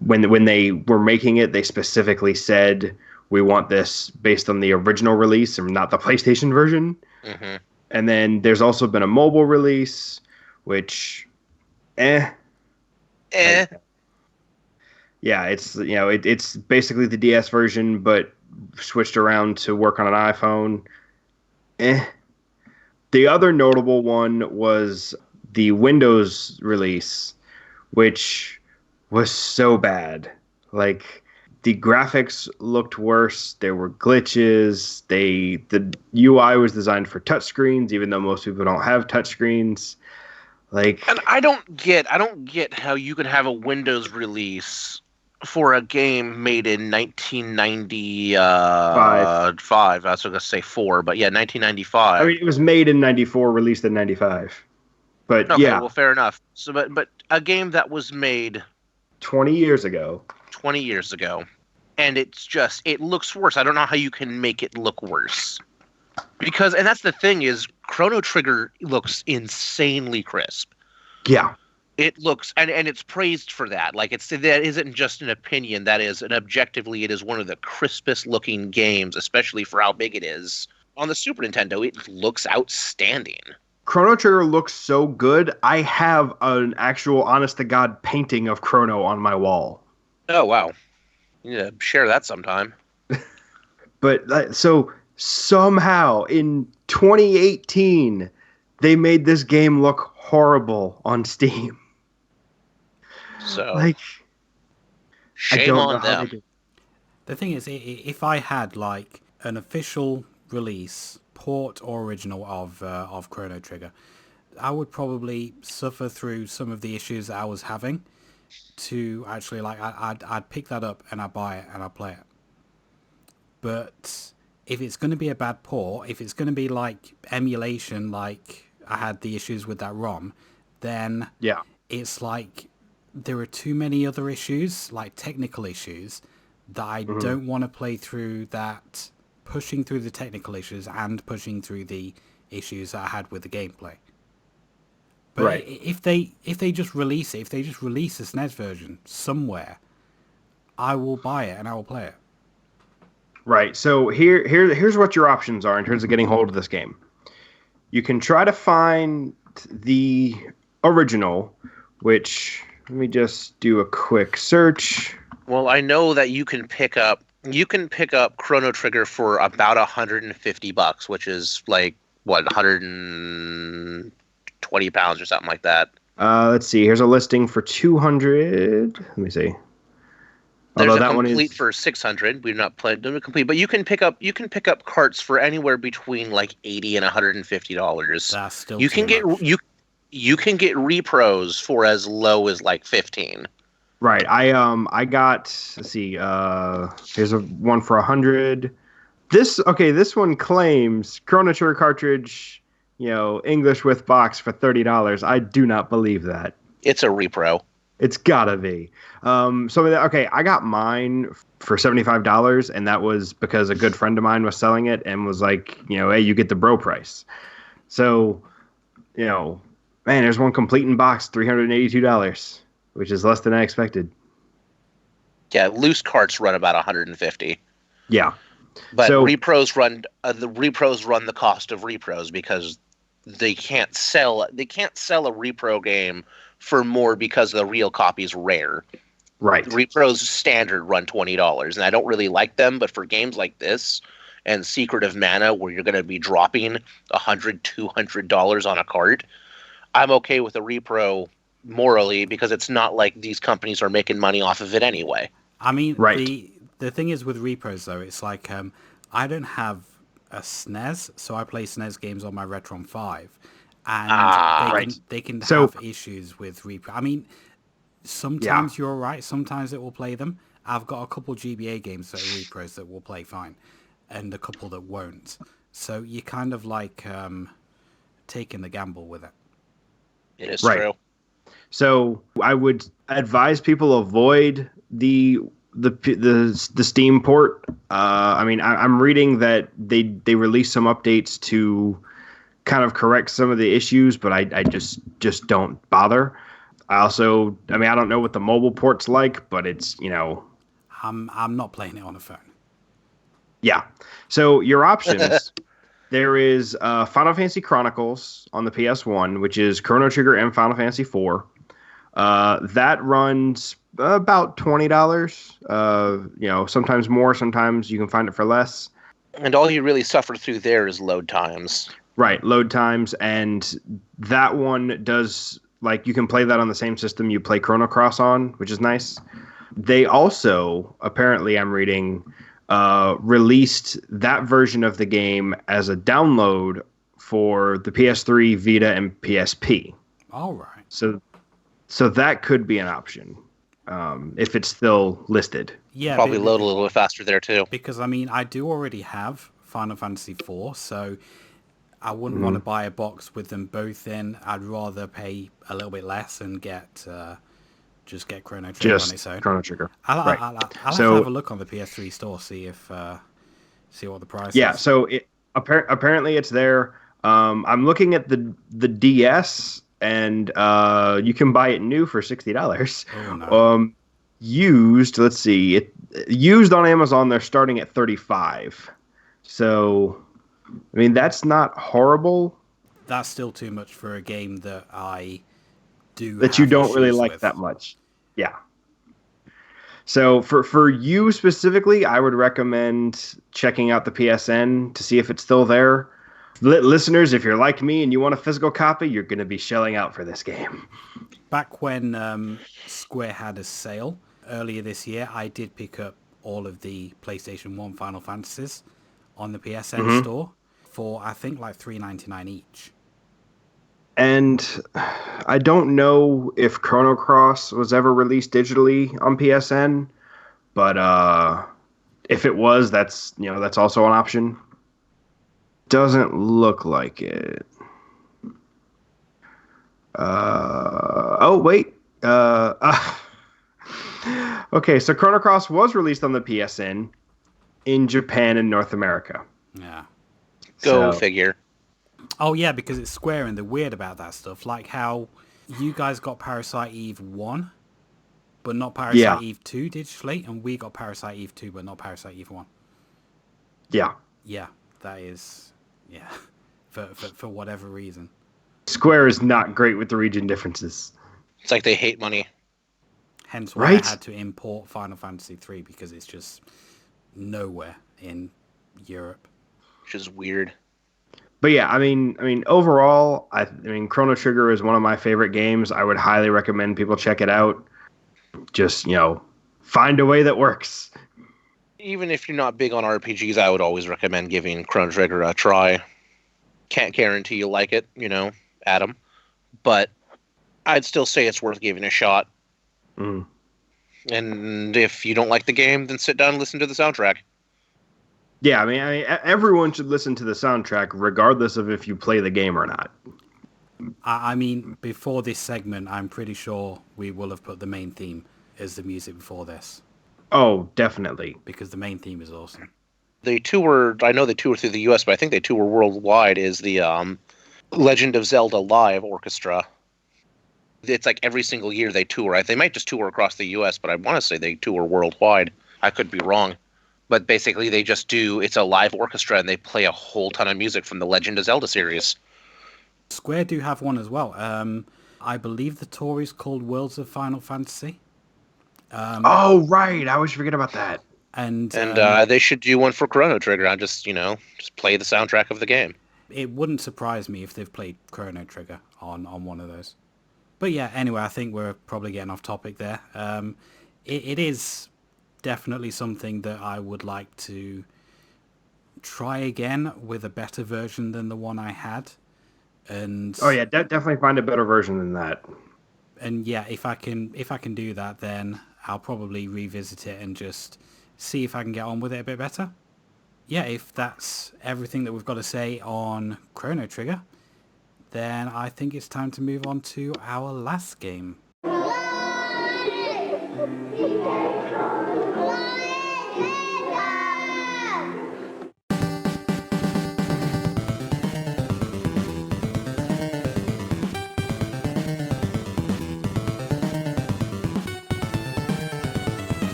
when they were making it, they specifically said, we want this based on the original release and not the PlayStation version. Mm-hmm. And then there's also been a mobile release, which, Yeah, it's basically the DS version, but switched around to work on an iPhone. The other notable one was the Windows release, which was so bad. Like, the graphics looked worse. There were glitches. The UI was designed for touchscreens, even though most people don't have touchscreens. Like, and I don't get how you could have a Windows release for a game made in 1995. I was going to say 4, but yeah, 1995. I mean, it was made in 94, released in 95. But okay, yeah, well, fair enough. So, but a game that was made 20 years ago. 20 years ago, and it looks worse. I don't know how you can make it look worse. Because, and that's the thing, is Chrono Trigger looks insanely crisp. Yeah. It looks, and it's praised for that. Like, that isn't just an opinion, that is, and objectively, it is one of the crispest looking games, especially for how big it is. On the Super Nintendo, it looks outstanding. Chrono Trigger looks so good, I have an actual honest-to-God painting of Chrono on my wall. Oh, wow. Yeah, share that sometime. But, so, somehow, in 2018, they made this game look horrible on Steam. So, like, shame on them. The thing is, if I had, like, an official release, port or original of Chrono Trigger, I would probably suffer through some of the issues that I was having to actually, like, I'd pick that up and I'd buy it and I'd play it. But if it's going to be a bad port, if it's going to be like emulation, like I had the issues with that ROM, then yeah, it's like there are too many other issues, like technical issues, that I don't want to play through that, pushing through the technical issues and pushing through the issues that I had with the gameplay. But right. if they just release it, if they just release a SNES version somewhere, I will buy it and I will play it. Right. So here's what your options are in terms of getting hold of this game. You can try to find the original, which, let me just do a quick search. Well, I know that you can pick up Chrono Trigger for about $150, which is like what, 120 pounds or something like that. Let's see. Here's a listing for 200. Let me see. There's Although a that one complete is for 600. We've not played the complete, but you can pick up carts for anywhere between like $80 and $150. That's still You too can get much. you can get repros for as low as like 15. right. I got. Let's see. Here's a one for 100. This one claims Chrono Trigger cartridge. English with box for $30. I do not believe that. It's a repro. It's gotta be. I got mine for $75, and that was because a good friend of mine was selling it and was like, hey, you get the bro price. So, man, there's one complete in box, $382, which is less than I expected. Yeah, loose carts run about 150. Yeah. But So- repros run the cost of repros because they can't sell a repro game for more because the real copy's rare. Right. Repros standard run $20, and I don't really like them, but for games like this and Secret of Mana, where you're going to be dropping $100-$200 on a cart, I'm okay with a repro morally because it's not like these companies are making money off of it anyway. I mean, Right. the thing is with repros though, it's like I don't have a SNES, so I play SNES games on my Retron 5, and Right. they can So- have issues with repro. I mean, sometimes you're right, sometimes it will play them. I've got a couple GBA games that are repros that will play fine, and a couple that won't. So you kind of like taking the gamble with it. It is Right. true. So I would advise people avoid the Steam port. I'm reading that they released some updates to kind of correct some of the issues, but I just don't bother. I don't know what the mobile port's like, but it's I'm not playing it on a phone. yeah. So your options. There is Final Fantasy Chronicles on the PS1, which is Chrono Trigger and Final Fantasy IV. That runs about $20. Sometimes more, sometimes you can find it for less. And all you really suffer through there is load times. Right, load times, and that one does, like, you can play that on the same system you play Chrono Cross on, which is nice. They also, apparently, I'm reading, released that version of the game as a download for the PS3, Vita, and PSP. All right. So that could be an option if it's still listed. Yeah, Probably load a little bit faster there too. because I mean I do already have Final Fantasy IV, so I wouldn't want to buy a box with them both in. I'd rather pay a little bit less and get Chrono Trigger on its Just own. Chrono Trigger. I'll Right. have So- to have a look on the PS3 store, see what the price Yeah, is. so apparently it's there. I'm looking at the DS, and you can buy it new for $60. Oh, no. Used, let's see, used on Amazon they're starting at $35. So, I mean, that's not horrible. That's still too much for a game that I do. That you have don't really issues like with. that much. Yeah. So for you specifically, I would recommend checking out the PSN to see if it's still there. Listeners, if you're like me and you want a physical copy, you're going to be shelling out for this game. Back when Square had a sale earlier this year, I did pick up all of the PlayStation 1 Final Fantasies on the PSN store for, I think, like $3.99 each. And I don't know if Chrono Cross was ever released digitally on PSN, but if it was, that's also an option. Doesn't look like it. Oh wait. Okay, so Chrono Cross was released on the PSN in Japan and North America. Yeah. Go So- figure. Oh yeah, because it's Square and they're weird about that stuff. Like how you guys got Parasite Eve 1, but not Parasite Yeah. Eve 2 digitally, and we got Parasite Eve 2, but not Parasite Eve 1. Yeah. Yeah, that is, yeah, for whatever reason. Square is not great with the region differences. It's like they hate money. Hence why Right? I had to import Final Fantasy 3 because it's just nowhere in Europe. which is weird. But yeah, I mean, overall, I mean, Chrono Trigger is one of my favorite games. I would highly recommend people check it out. Just find a way that works. Even if you're not big on RPGs, I would always recommend giving Chrono Trigger a try. Can't guarantee you'll like it, Adam. But I'd still say it's worth giving a shot. Mm. And if you don't like the game, then sit down and listen to the soundtrack. Yeah, I mean, everyone should listen to the soundtrack, regardless of if you play the game or not. I mean, before this segment, I'm pretty sure we will have put the main theme as the music before this Oh, definitely. because the main theme is awesome. I know they tour through the US, but I think they tour worldwide, is the Legend of Zelda Live Orchestra. It's like every single year they tour. They might just tour across the US, but I want to say they tour worldwide. I could be wrong. But basically it's a live orchestra and they play a whole ton of music from the Legend of Zelda series. Square do have one as well. I believe the tour is called Worlds of Final Fantasy. Oh, right. I always forget about that. And They should do one for Chrono Trigger. I just play the soundtrack of the game. it wouldn't surprise me if they've played Chrono Trigger on one of those. But yeah, anyway, I think we're probably getting off topic there. It is definitely something that I would like to try again with a better version than the one I had. And Oh yeah, definitely find a better version than that. and yeah, if I can do that, then I'll probably revisit it and just see if I can get on with it a bit better. Yeah, if that's everything that we've got to say on Chrono Trigger, then I think it's time to move on to our last game.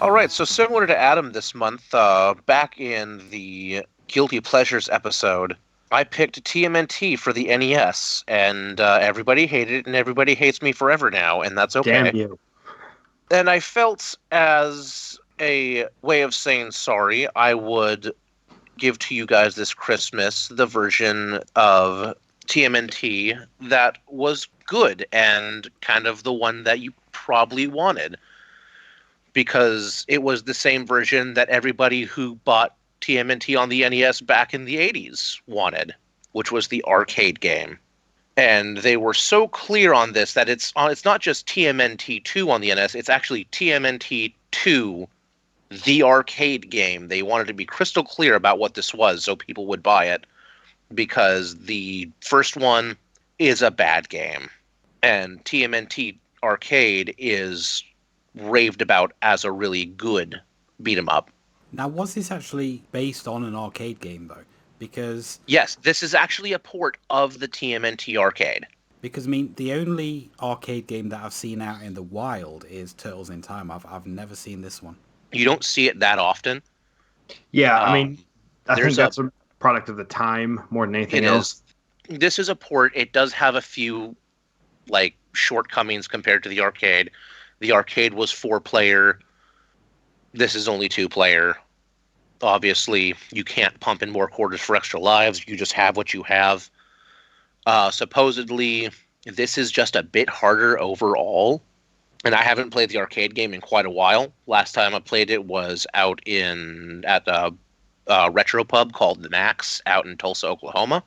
All right, so similar to Adam this month, back in the Guilty Pleasures episode, I picked TMNT for the NES, and everybody hated it, and everybody hates me forever now, and that's okay. Damn you. And I felt, as a way of saying sorry, I would give to you guys this Christmas the version of TMNT that was good and kind of the one that you probably wanted. Because it was the same version that everybody who bought TMNT on the NES back in the 80s wanted, which was the arcade game. And they were so clear on this that it's not just TMNT 2 on the NES, it's actually TMNT 2, the arcade game. They wanted to be crystal clear about what this was so people would buy it, because the first one is a bad game. And TMNT Arcade is raved about as a really good beat 'em up. Now, was this actually based on an arcade game, though? Because Yes, this is actually a port of the TMNT Arcade. I mean, the only arcade game that I've seen out in the wild is Turtles in Time. I've never seen this one. You don't see it that often. Yeah, I mean, I think there's that's a product of the time more than anything It else. is. This is a port. It does have a few shortcomings compared to the arcade. The arcade was 4-player. This is only 2-player. Obviously, you can't pump in more quarters for extra lives. You just have what you have. Supposedly, this is just a bit harder overall. And I haven't played the arcade game in quite a while. Last time I played it was out at a retro pub called The Max out in Tulsa, Oklahoma.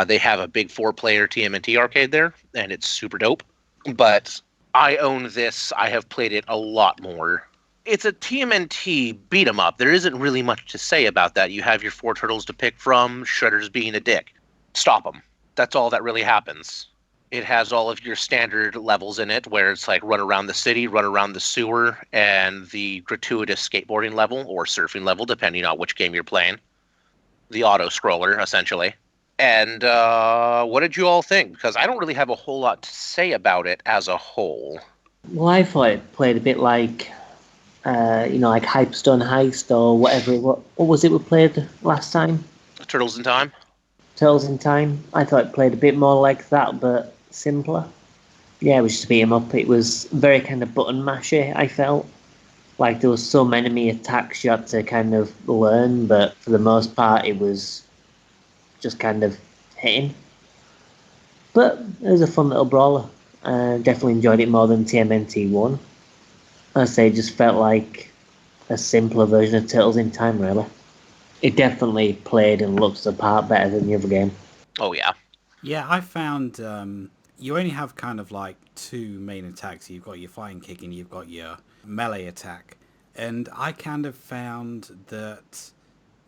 They have a big 4-player TMNT arcade there, and it's super dope. But I own this. I have played it a lot more. It's a TMNT beat 'em up. There isn't really much to say about that. You have your 4 turtles to pick from. Shredder's being a dick. Stop him. That's all that really happens. It has all of your standard levels in it, where it's like run around the city, run around the sewer, and the gratuitous skateboarding level or surfing level, depending on which game you're playing. The auto-scroller, essentially. And what did you all think? Because I don't really have a whole lot to say about it as a whole. Well, I thought it played a bit like like Hyperstone Heist or whatever. What was it we played last time? Turtles in Time. Turtles in Time. I thought it played a bit more like that, but simpler. Yeah, it was just beat 'em up. It was very kind of button mashy, I felt. Like there was some enemy attacks you had to kind of learn, but for the most part it was just kind of hitting. But it was a fun little brawler. Definitely enjoyed it more than TMNT 1. I say it just felt like a simpler version of Turtles in Time, really. It definitely played and looked the part better than the other game. Oh yeah. Yeah, I found you only have kind of like two main attacks. You've got your flying kick and you've got your melee attack. And I kind of found that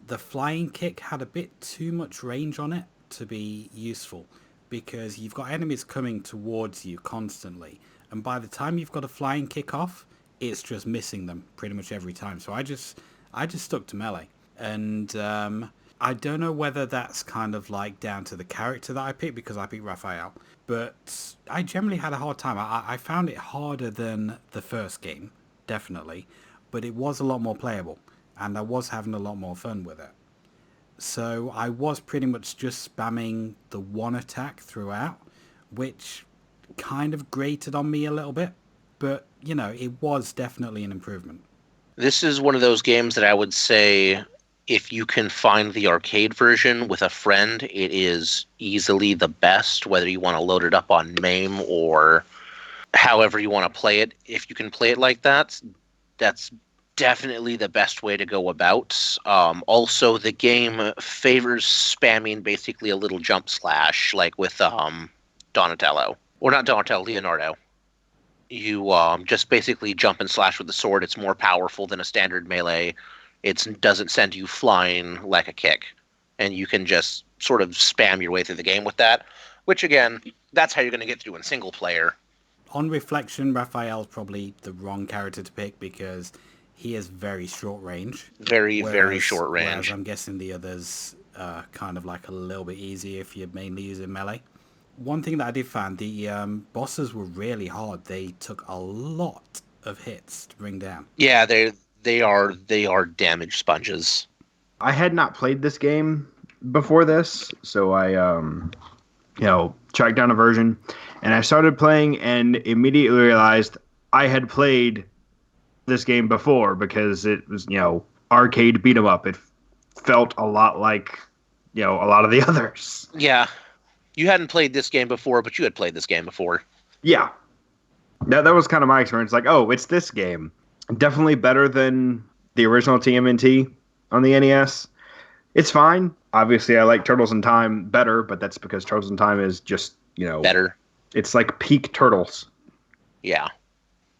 the flying kick had a bit too much range on it to be useful, because you've got enemies coming towards you constantly. And by the time you've got a flying kick off, it's just missing them pretty much every time. So I just stuck to melee. And I don't know whether that's kind of like down to the character that I picked, because I picked Raphael, but I generally had a hard time. I found it harder than the first game, definitely, but it was a lot more playable, and I was having a lot more fun with it. So I was pretty much just spamming the one attack throughout, which kind of grated on me a little bit, but, it was definitely an improvement. This is one of those games that I would say, if you can find the arcade version with a friend, it is easily the best, whether you want to load it up on MAME or however you want to play it. If you can play it like that, that's definitely the best way to go about. Also, the game favors spamming basically a little jump slash, like with Donatello. Or not Donatello, Leonardo. You just basically jump and slash with the sword. It's more powerful than a standard melee. It doesn't send you flying like a kick. And you can just sort of spam your way through the game with that. Which, again, that's how you're going to get through in single player. On reflection, Raphael's probably the wrong character to pick, because he is very short range. Very short range. Whereas I'm guessing the others are kind of like a little bit easier if you're mainly using melee. One thing that I did find, the bosses were really hard. They took a lot of hits to bring down. Yeah, they are damage sponges. I had not played this game before this, so I tracked down a version, and I started playing and immediately realized I had played this game before, because it was, arcade beat 'em up. It felt a lot like, a lot of the others. Yeah. You hadn't played this game before, but you had played this game before. Yeah. That was kind of my experience. Like, oh, it's this game. Definitely better than the original TMNT on the NES. It's fine. Obviously, I like Turtles in Time better, but that's because Turtles in Time is just, better. It's like peak Turtles. Yeah.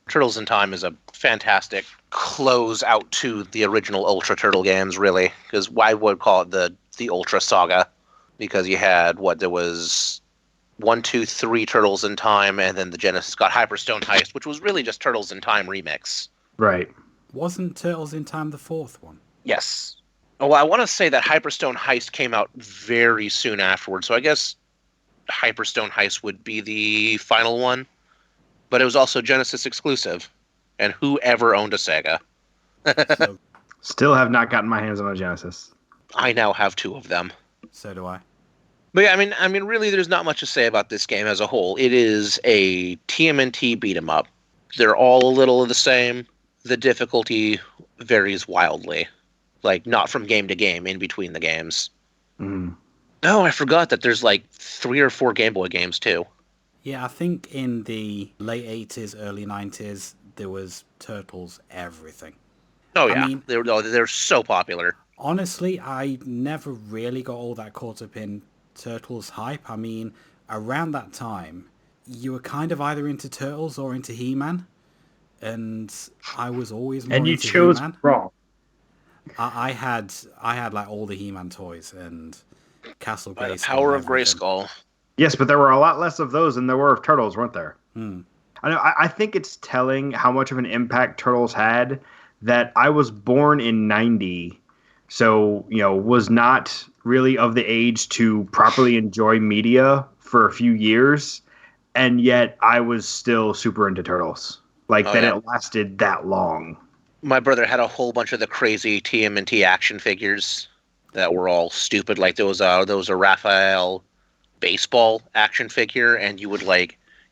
Turtles in Time is a fantastic close out to the original Ultra Turtle games, really. Because I would call it the Ultra Saga. Because you had, there was 1, 2, 3 Turtles in Time, and then the Genesis got Hyperstone Heist, which was really just Turtles in Time remix. Right. Wasn't Turtles in Time the fourth one? Yes. Oh, well, I want to say that Hyperstone Heist came out very soon afterwards, so I guess Hyperstone Heist would be the final one. But it was also Genesis exclusive. And who ever owned a Sega? Still have not gotten my hands on a Genesis. I now have 2 of them. So do I. But yeah, I mean, really, there's not much to say about this game as a whole. It is a TMNT beat 'em up. They're all a little of the same. The difficulty varies wildly, like not from game to game, in between the games. Mm. Oh, I forgot that there's like 3 or 4 Game Boy games too. Yeah, I think in the late 80s, early 90s, there was Turtles everything. Oh yeah, I mean, they're so popular. Honestly, I never really got all that caught up in Turtles hype. I mean, around that time, you were kind of either into Turtles or into He-Man, and I was always more and you into chose He-Man. wrong. I had like all the He-Man toys and Castle By Grayskull. the power of and everything. Grayskull. Yes, but there were a lot less of those than there were of Turtles, weren't there? Hmm. I know. I think it's telling how much of an impact Turtles had that I was born in '90, so was not really of the age to properly enjoy media for a few years, and yet I was still super into Turtles. Like that, yeah. It lasted that long. My brother had a whole bunch of the crazy TMNT action figures that were all stupid. Like there was a Raphael baseball action figure, and you would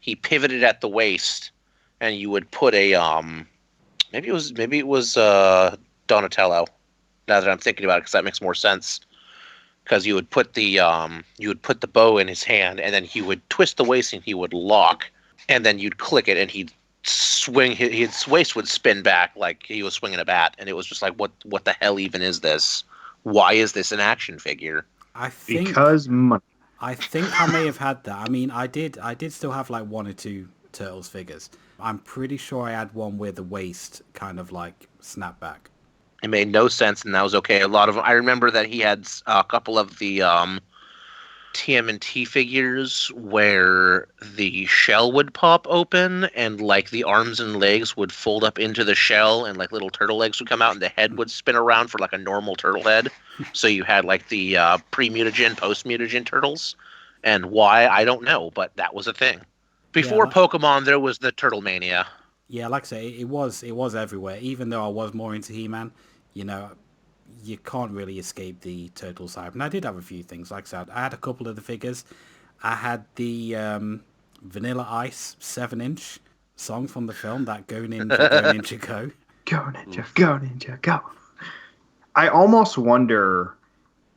he pivoted at the waist, and you would put a maybe it was Donatello. Now that I'm thinking about it, because that makes more sense. Because you would put the bow in his hand, and then he would twist the waist, and he would lock, and then you'd click it, and he'd swing. His waist would spin back like he was swinging a bat, and it was just like, what the hell even is this? Why is this an action figure? Because money. I think I may have had that. I mean, I did still have like one or two Turtles figures. I'm pretty sure I had one where the waist kind of like snapped back. It made no sense, and that was okay. I remember that he had a couple of the TMNT figures where the shell would pop open, and like the arms and legs would fold up into the shell, and like little turtle legs would come out, and the head would spin around for like a normal turtle head. So you had like the pre-mutagen, post-mutagen turtles, and why, I don't know, but that was a thing. Before Pokemon, there was the Turtle Mania. Yeah, like I say, it was everywhere. Even though I was more into He-Man, you know, you can't really escape the Turtles hype. And I did have a few things. Like I said, I had a couple of the figures. I had the Vanilla Ice 7-inch song from the film, that Go Ninja, Go Ninja Go. Go Ninja, go Ninja, go. I almost wonder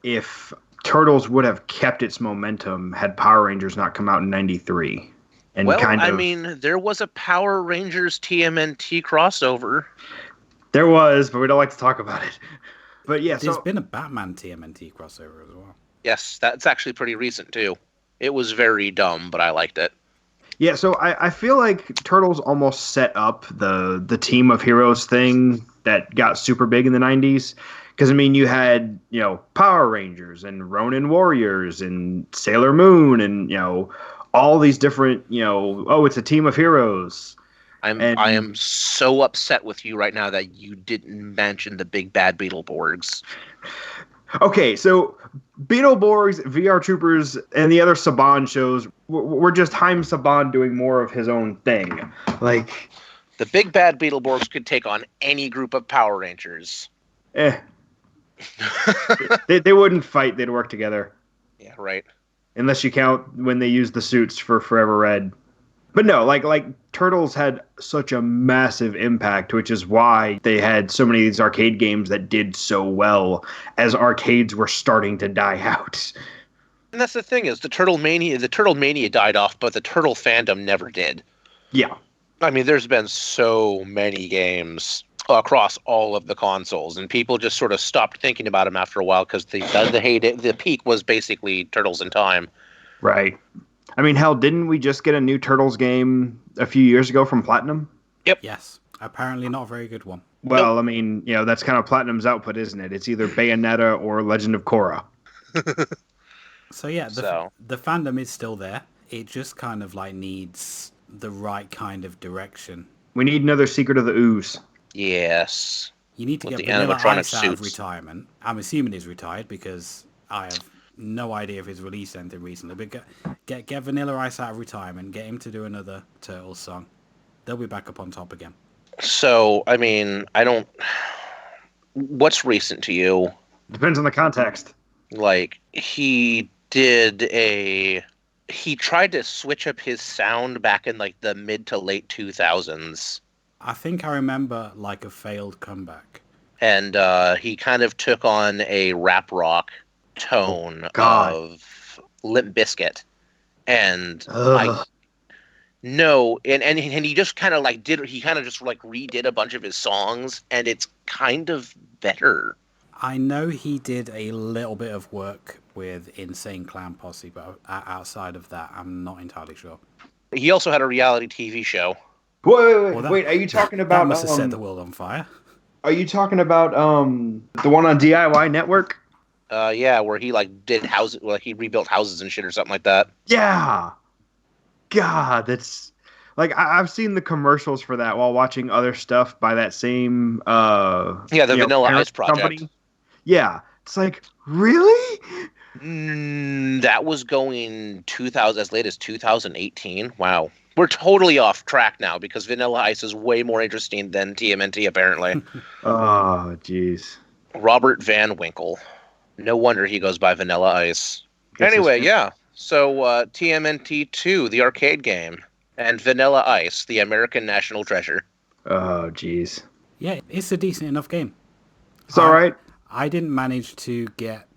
if Turtles would have kept its momentum had Power Rangers not come out in 93. And I mean, there was a Power Rangers TMNT crossover. There was, but we don't like to talk about it. But yeah, there's been a Batman TMNT crossover as well. Yes, that's actually pretty recent too. It was very dumb, but I liked it. Yeah, so I feel like Turtles almost set up the Team of Heroes thing that got super big in the 90s. Because, I mean, you had, Power Rangers and Ronin Warriors and Sailor Moon and, all these different, it's a team of heroes. I am so upset with you right now that you didn't mention the big bad Beetleborgs. Okay, so Beetleborgs, VR Troopers, and the other Saban shows were just Haim Saban doing more of his own thing. Like, the big bad Beetleborgs could take on any group of Power Rangers. they wouldn't fight; they'd work together. Yeah, right. Unless you count when they used the suits for Forever Red. But no, like Turtles had such a massive impact, which is why they had so many of these arcade games that did so well as arcades were starting to die out. And that's the thing is the Turtle Mania died off, but the Turtle fandom never did. Yeah. I mean, there's been so many games across all of the consoles, and people just sort of stopped thinking about them after a while because the peak was basically Turtles in Time. Right. I mean, hell, didn't we just get a new Turtles game a few years ago from Platinum? Yep. Yes. Apparently not a very good one. Well, nope. I mean, that's kind of Platinum's output, isn't it? It's either Bayonetta or Legend of Korra. So yeah, the fandom is still there. It just kind of like needs the right kind of direction. We need another Secret of the Ooze. Yes. You need to get Vanilla Ice out of retirement. I'm assuming he's retired because I have no idea if he's released anything recently. But get Vanilla Ice out of retirement. Get him to do another Turtles song. They'll be back up on top again. So, I mean, what's recent to you? Depends on the context. Like, he tried to switch up his sound back in like the mid to late 2000s. I think I remember like a failed comeback. And he kind of took on a rap rock tone of Limp Bizkit. And he just kind of like redid a bunch of his songs, and it's kind of better. I know he did a little bit of work with Insane Clown Posse, but outside of that, I'm not entirely sure. He also had a reality TV show. Wait, are you talking about... That must have set the world on fire. Are you talking about the one on DIY Network? Yeah, where he did houses, he rebuilt houses and shit or something like that. Yeah. God, that's... I've seen the commercials for that while watching other stuff by that same... the Vanilla Ice project. Company. Yeah. It's like, really? That was going as late as 2018. Wow. We're totally off track now because Vanilla Ice is way more interesting than TMNT, apparently. Oh, jeez. Robert Van Winkle. No wonder he goes by Vanilla Ice. Guess Anyway, it's- yeah. So TMNT 2, the arcade game, and Vanilla Ice, the American National Treasure. Oh, jeez. Yeah, it's a decent enough game. It's all right. I didn't manage to get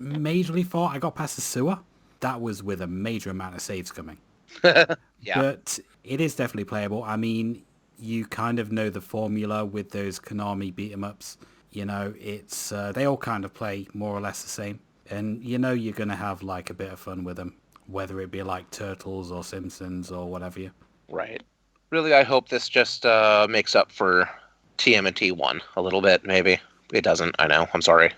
majorly far. I got past the sewer. That was with a major amount of saves coming. Yeah. But it is definitely playable. I mean, you kind of know the formula with those Konami beat 'em ups. You know, it's they all kind of play more or less the same. And you know you're going to have like a bit of fun with them, whether it be like Turtles or Simpsons or whatever you. Right. Really, I hope this just makes up for TMNT 1 a little bit, maybe. It doesn't, I know. I'm sorry.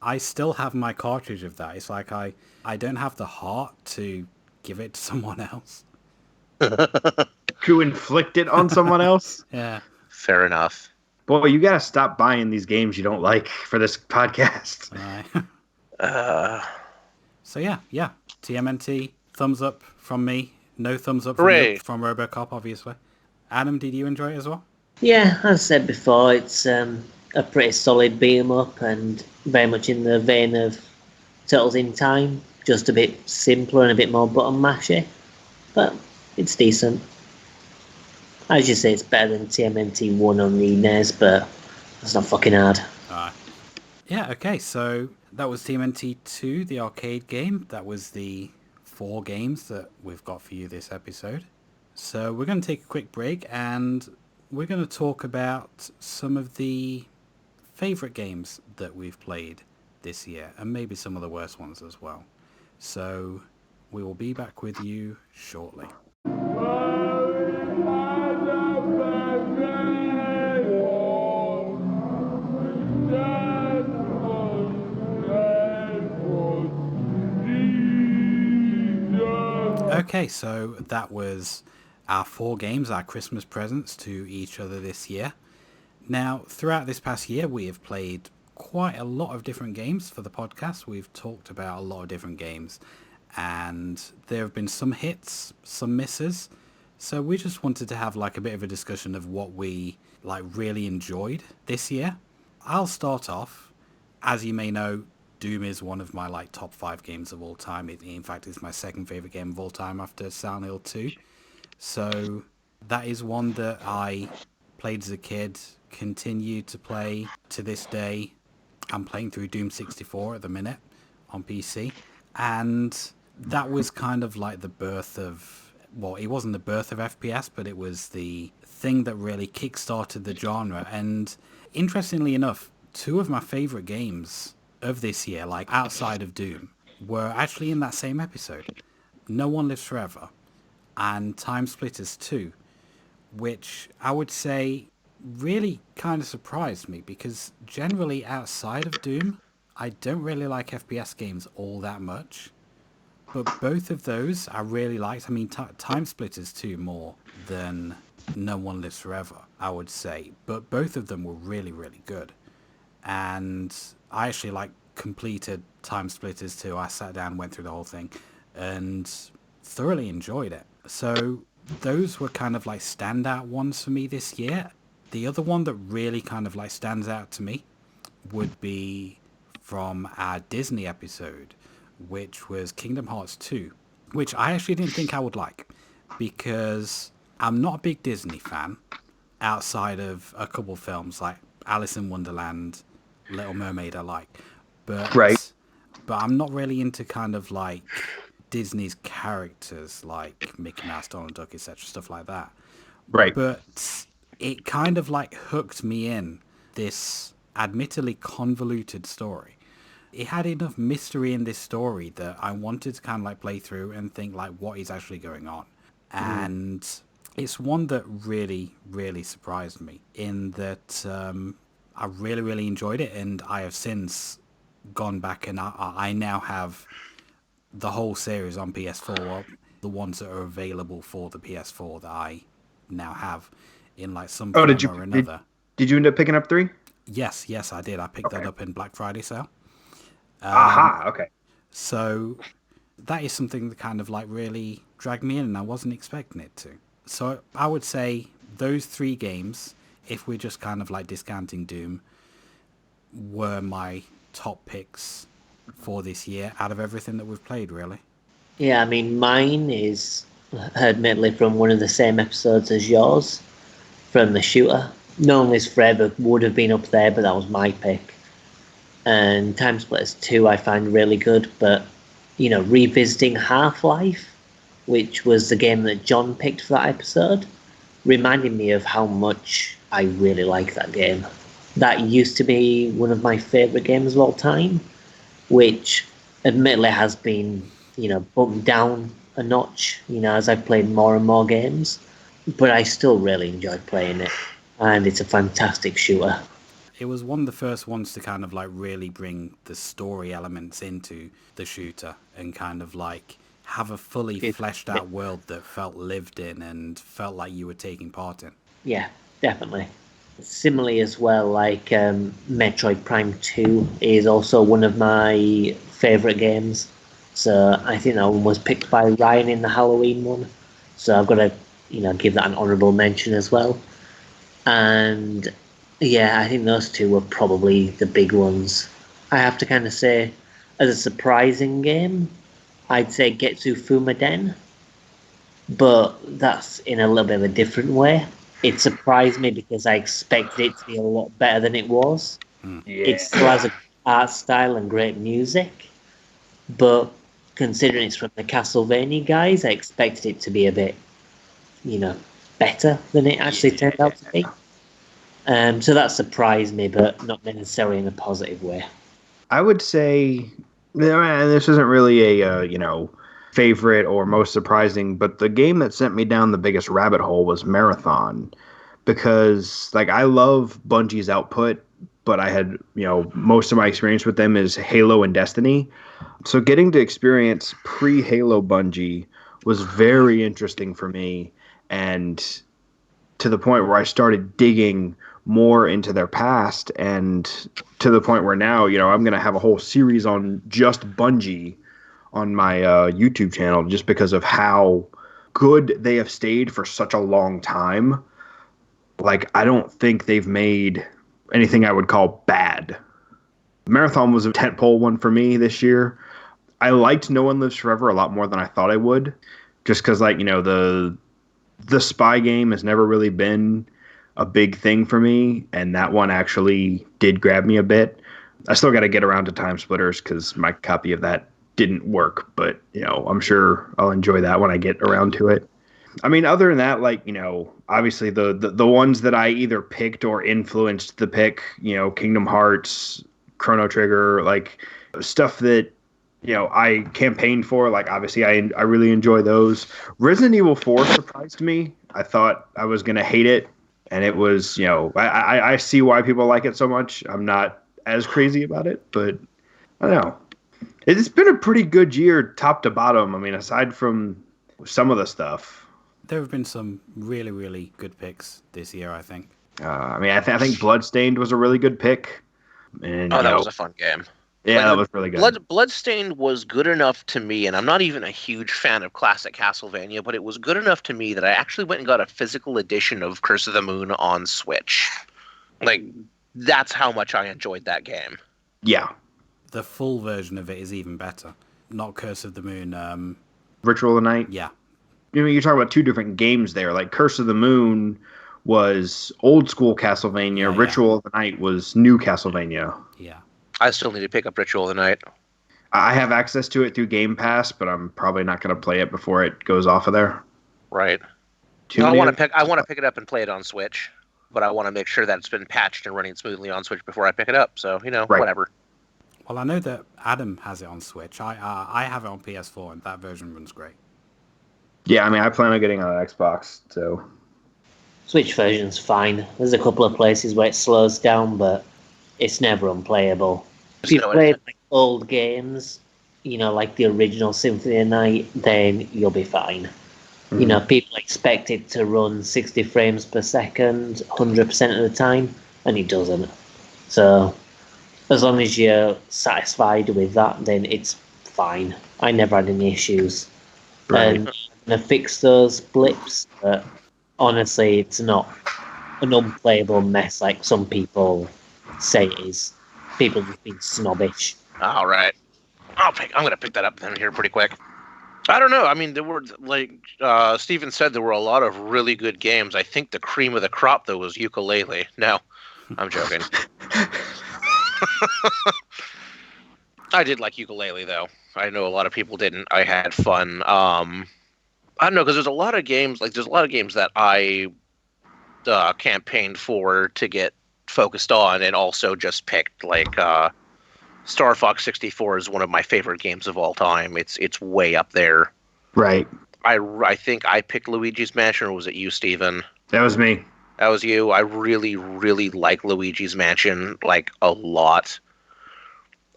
I still have my cartridge of that. It's like I don't have the heart to give it to someone else. To inflict it on someone else? Yeah. Fair enough. Boy, you gotta stop buying these games you don't like for this podcast. So yeah. TMNT, thumbs up from me. No thumbs up Hooray. from Robocop, obviously. Adam, did you enjoy it as well? Yeah, as I said before, it's a pretty solid beat 'em up and very much in the vein of Turtles in Time, just a bit simpler and a bit more button mashy, but it's decent. As you say, it's better than TMNT 1 on the NES, but that's not fucking hard. Yeah, okay, so that was TMNT 2, the arcade game. That was the 4 games that we've got for you this episode. So we're going to take a quick break and we're going to talk about some of the favourite games that we've played this year and maybe some of the worst ones as well. So we will be back with you shortly. Okay, so that was our 4 games, our Christmas presents to each other this year. Now, throughout this past year, we have played quite a lot of different games for the podcast. We've talked about a lot of different games, and there have been some hits, some misses. So we just wanted to have like a bit of a discussion of what we like really enjoyed this year. I'll start off. As you may know, Doom is one of my like top 5 games of all time. In fact, it's my second favorite game of all time after Silent Hill 2. So that is one that I played as a kid, continue to play to this day. I'm playing through Doom 64 at the minute on PC. And that was kind of like the birth of, well, it wasn't the birth of FPS, but it was the thing that really kickstarted the genre. And interestingly enough, 2 of my favorite games of this year, like outside of Doom, were actually in that same episode. No One Lives Forever and Time Splitters 2, which I would say really kind of surprised me because generally outside of Doom, I don't really like FPS games all that much. But both of those I really liked. I mean, Time Splitters 2 more than No One Lives Forever, I would say. But both of them were really, really good. And I actually like completed Time Splitters 2. I sat down, went through the whole thing, and thoroughly enjoyed it. So those were kind of like standout ones for me this year. The other one that really kind of like stands out to me would be from our Disney episode, which was Kingdom Hearts 2, which I actually didn't think I would like because I'm not a big Disney fan outside of a couple films like Alice in Wonderland, Little Mermaid I like, but I'm not really into kind of like Disney's characters like Mickey Mouse, Donald Duck, etc., stuff like that. Right. But it kind of like hooked me in this admittedly convoluted story. It had enough mystery in this story that I wanted to kind of like play through and think like what is actually going on. And it's one that really, really surprised me in that I really, really enjoyed it, and I have since gone back and I now have the whole series on PS4, well, the ones that are available for the PS4 that I now have in like some form or another. Did you end up picking up 3? Yes, I did. I picked that up in Black Friday sale. Aha, okay. So that is something that kind of like really dragged me in and I wasn't expecting it to. So I would say those 3 games, if we're just kind of like discounting Doom, were my top picks for this year out of everything that we've played, really. Yeah, I mean, mine is admittedly from one of the same episodes as yours, from the shooter. No One Lives Forever would have been up there, but that was my pick. And Time Splitters 2 I find really good, but, you know, revisiting Half-Life, which was the game that John picked for that episode, reminded me of how much I really like that game. That used to be one of my favourite games of all time, which admittedly has been, you know, bumped down a notch, you know, as I've played more and more games. But I still really enjoy playing it, and it's a fantastic shooter. It was one of the first ones to kind of like really bring the story elements into the shooter and kind of like have a fully fleshed out world that felt lived in and felt like you were taking part in. Yeah, definitely. Similarly as well, like Metroid Prime 2 is also one of my favourite games. So I think that one was picked by Ryan in the Halloween one. So I've got to, you know, give that an honourable mention as well. And yeah, I think those 2 were probably the big ones. I have to kind of say, as a surprising game, I'd say Getsu Fumaden, but that's in a little bit of a different way. It surprised me because I expected it to be a lot better than it was. Yeah. It still has a art style and great music, but considering it's from the Castlevania guys, I expected it to be a bit, you know, better than it actually turned out to be. So that surprised me, but not necessarily in a positive way. I would say, and this isn't really a favorite or most surprising, but the game that sent me down the biggest rabbit hole was Marathon, because like I love Bungie's output, but I had most of my experience with them is Halo and Destiny, so getting to experience pre-Halo Bungie was very interesting for me, and to the point where I started digging more into their past, and to the point where now, I'm going to have a whole series on just Bungie on my YouTube channel, just because of how good they have stayed for such a long time. Like, I don't think they've made anything I would call bad. Marathon was a tentpole one for me this year. I liked No One Lives Forever a lot more than I thought I would, just because, like, the spy game has never really been a big thing for me, and that one actually did grab me a bit. I still got to get around to Time Splitters because my copy of that didn't work, but I'm sure I'll enjoy that when I get around to it. I mean, other than that, like, obviously the ones that I either picked or influenced the pick, Kingdom Hearts, Chrono Trigger, like stuff that I campaigned for, like, obviously I really enjoy those. Resident Evil 4 surprised me. I thought I was going to hate it, and it was, I see why people like it so much. I'm not as crazy about it, but I don't know. It's been a pretty good year top to bottom. I mean, aside from some of the stuff. There have been some really, really good picks this year, I think. I think Bloodstained was a really good pick. And, that was a fun game. Yeah, that was really good. Bloodstained was good enough to me, and I'm not even a huge fan of classic Castlevania, but it was good enough to me that I actually went and got a physical edition of Curse of the Moon on Switch. Like, that's how much I enjoyed that game. Yeah. The full version of it is even better. Not Curse of the Moon. Ritual of the Night? Yeah. You're talking about two different games there. Like, Curse of the Moon was old school Castlevania. Yeah, Ritual of the Night was new Castlevania. Yeah. I still need to pick up Ritual of the Night. I have access to it through Game Pass, but I'm probably not going to play it before it goes off of there. Right. I want to pick it up and play it on Switch, but I want to make sure that it's been patched and running smoothly on Switch before I pick it up. So, right. Whatever. Well, I know that Adam has it on Switch. I have it on PS4, and that version runs great. Yeah, I mean, I plan on getting on Xbox, so. Switch version's fine. There's a couple of places where it slows down, but it's never unplayable. If you play like old games, like the original Symphony of the Night, then you'll be fine. Mm-hmm. People expect it to run 60 frames per second, 100% of the time, and it doesn't. So, as long as you're satisfied with that, then it's fine. I never had any issues. Right. And to fix those blips, but honestly, it's not an unplayable mess like some people say it is. People just being snobbish. All right. I'm going to pick that up then here pretty quick. I don't know. I mean, there were, like Steven said, there were a lot of really good games. I think the cream of the crop, though, was Yooka-Laylee. No, I'm joking. I did like Yooka-Laylee, though. I know a lot of people didn't. I had fun. I don't know, because there's a lot of games, that I campaigned for to get focused on and also just picked, like Star Fox 64 is one of my favorite games of all time. It's way up there. Right. I think I picked Luigi's Mansion, or was it you, Steven? That was me. That was you. I really, really like Luigi's Mansion, like, a lot.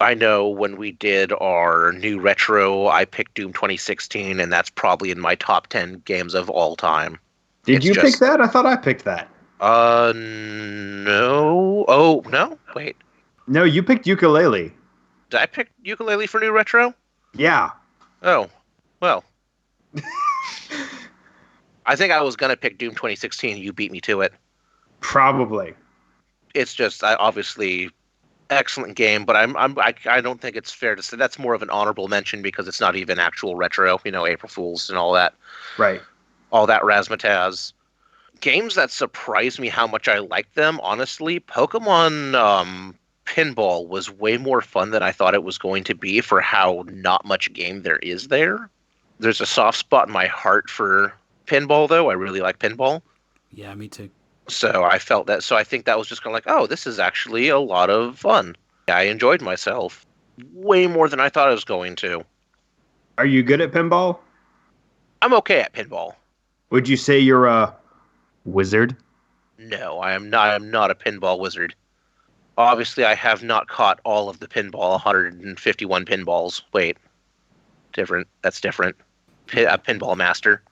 I know when we did our new retro, I picked Doom 2016, and that's probably in my top 10 games of all time. Did you pick that? I thought I picked that. No. Oh, no? Wait. No, you picked Yooka-Laylee. Did I pick Yooka-Laylee for new retro? Yeah. Oh, well. I think I was going to pick Doom 2016. You beat me to it. Probably. It's just, obviously, excellent game, but I don't think it's fair to say that's more of an honorable mention because it's not even actual retro, April Fools and all that. Right. All that razzmatazz. Games that surprised me how much I liked them, honestly, Pokemon Pinball was way more fun than I thought it was going to be for how not much game there is there. There's a soft spot in my heart for pinball, though. I really like pinball. Yeah, me too. So I felt that. So I think that was just kind of like, oh, this is actually a lot of fun. I enjoyed myself way more than I thought I was going to. Are you good at pinball? I'm okay at pinball. Would you say you're a wizard? No, I am not. I am not a pinball wizard. Obviously, I have not caught all of the pinball, 151 pinballs. Wait. Different. That's different. A pinball master.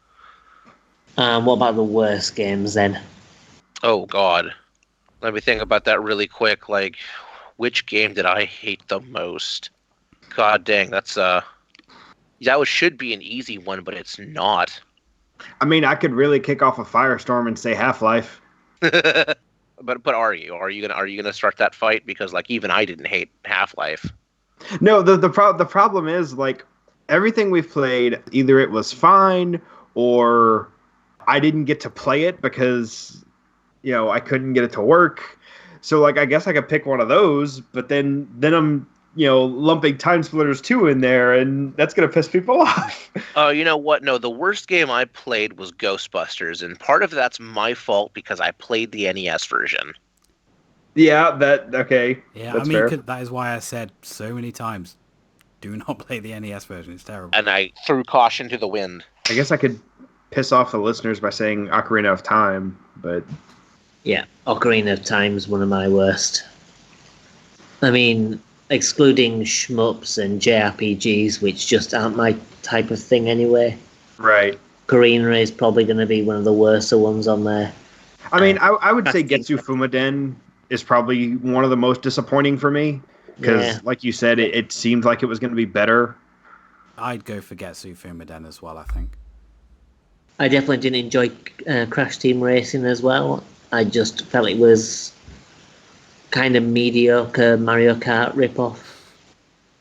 What about the worst games then? Oh, God. Let me think about that really quick. Like, which game did I hate the most? God dang, that should be an easy one, but it's not. I mean, I could really kick off a firestorm and say Half-Life. But are you gonna start that fight? Because, like, even I didn't hate Half-Life. No, the problem is, like, everything we've played, either it was fine or I didn't get to play it because, I couldn't get it to work. So, like, I guess I could pick one of those, but then I'm, lumping Time Splitters 2 in there, and that's going to piss people off. You know what? No, the worst game I played was Ghostbusters, and part of that's my fault because I played the NES version. Yeah, okay. Yeah, that's I mean, fair. that is why I said so many times, do not play the NES version. It's terrible. And I threw caution to the wind. I guess I could piss off the listeners by saying Ocarina of Time, but... Yeah, Ocarina of Time's one of my worst. I mean, excluding shmups and JRPGs, which just aren't my type of thing anyway. Right. Ocarina is probably going to be one of the worst ones on there. I mean, I would say Getsu Fumaden is probably one of the most disappointing for me. Because, like you said, it seemed like it was going to be better. I'd go for Getsu Fumaden as well, I think. I definitely didn't enjoy Crash Team Racing as well. I just felt it was kind of mediocre Mario Kart ripoff.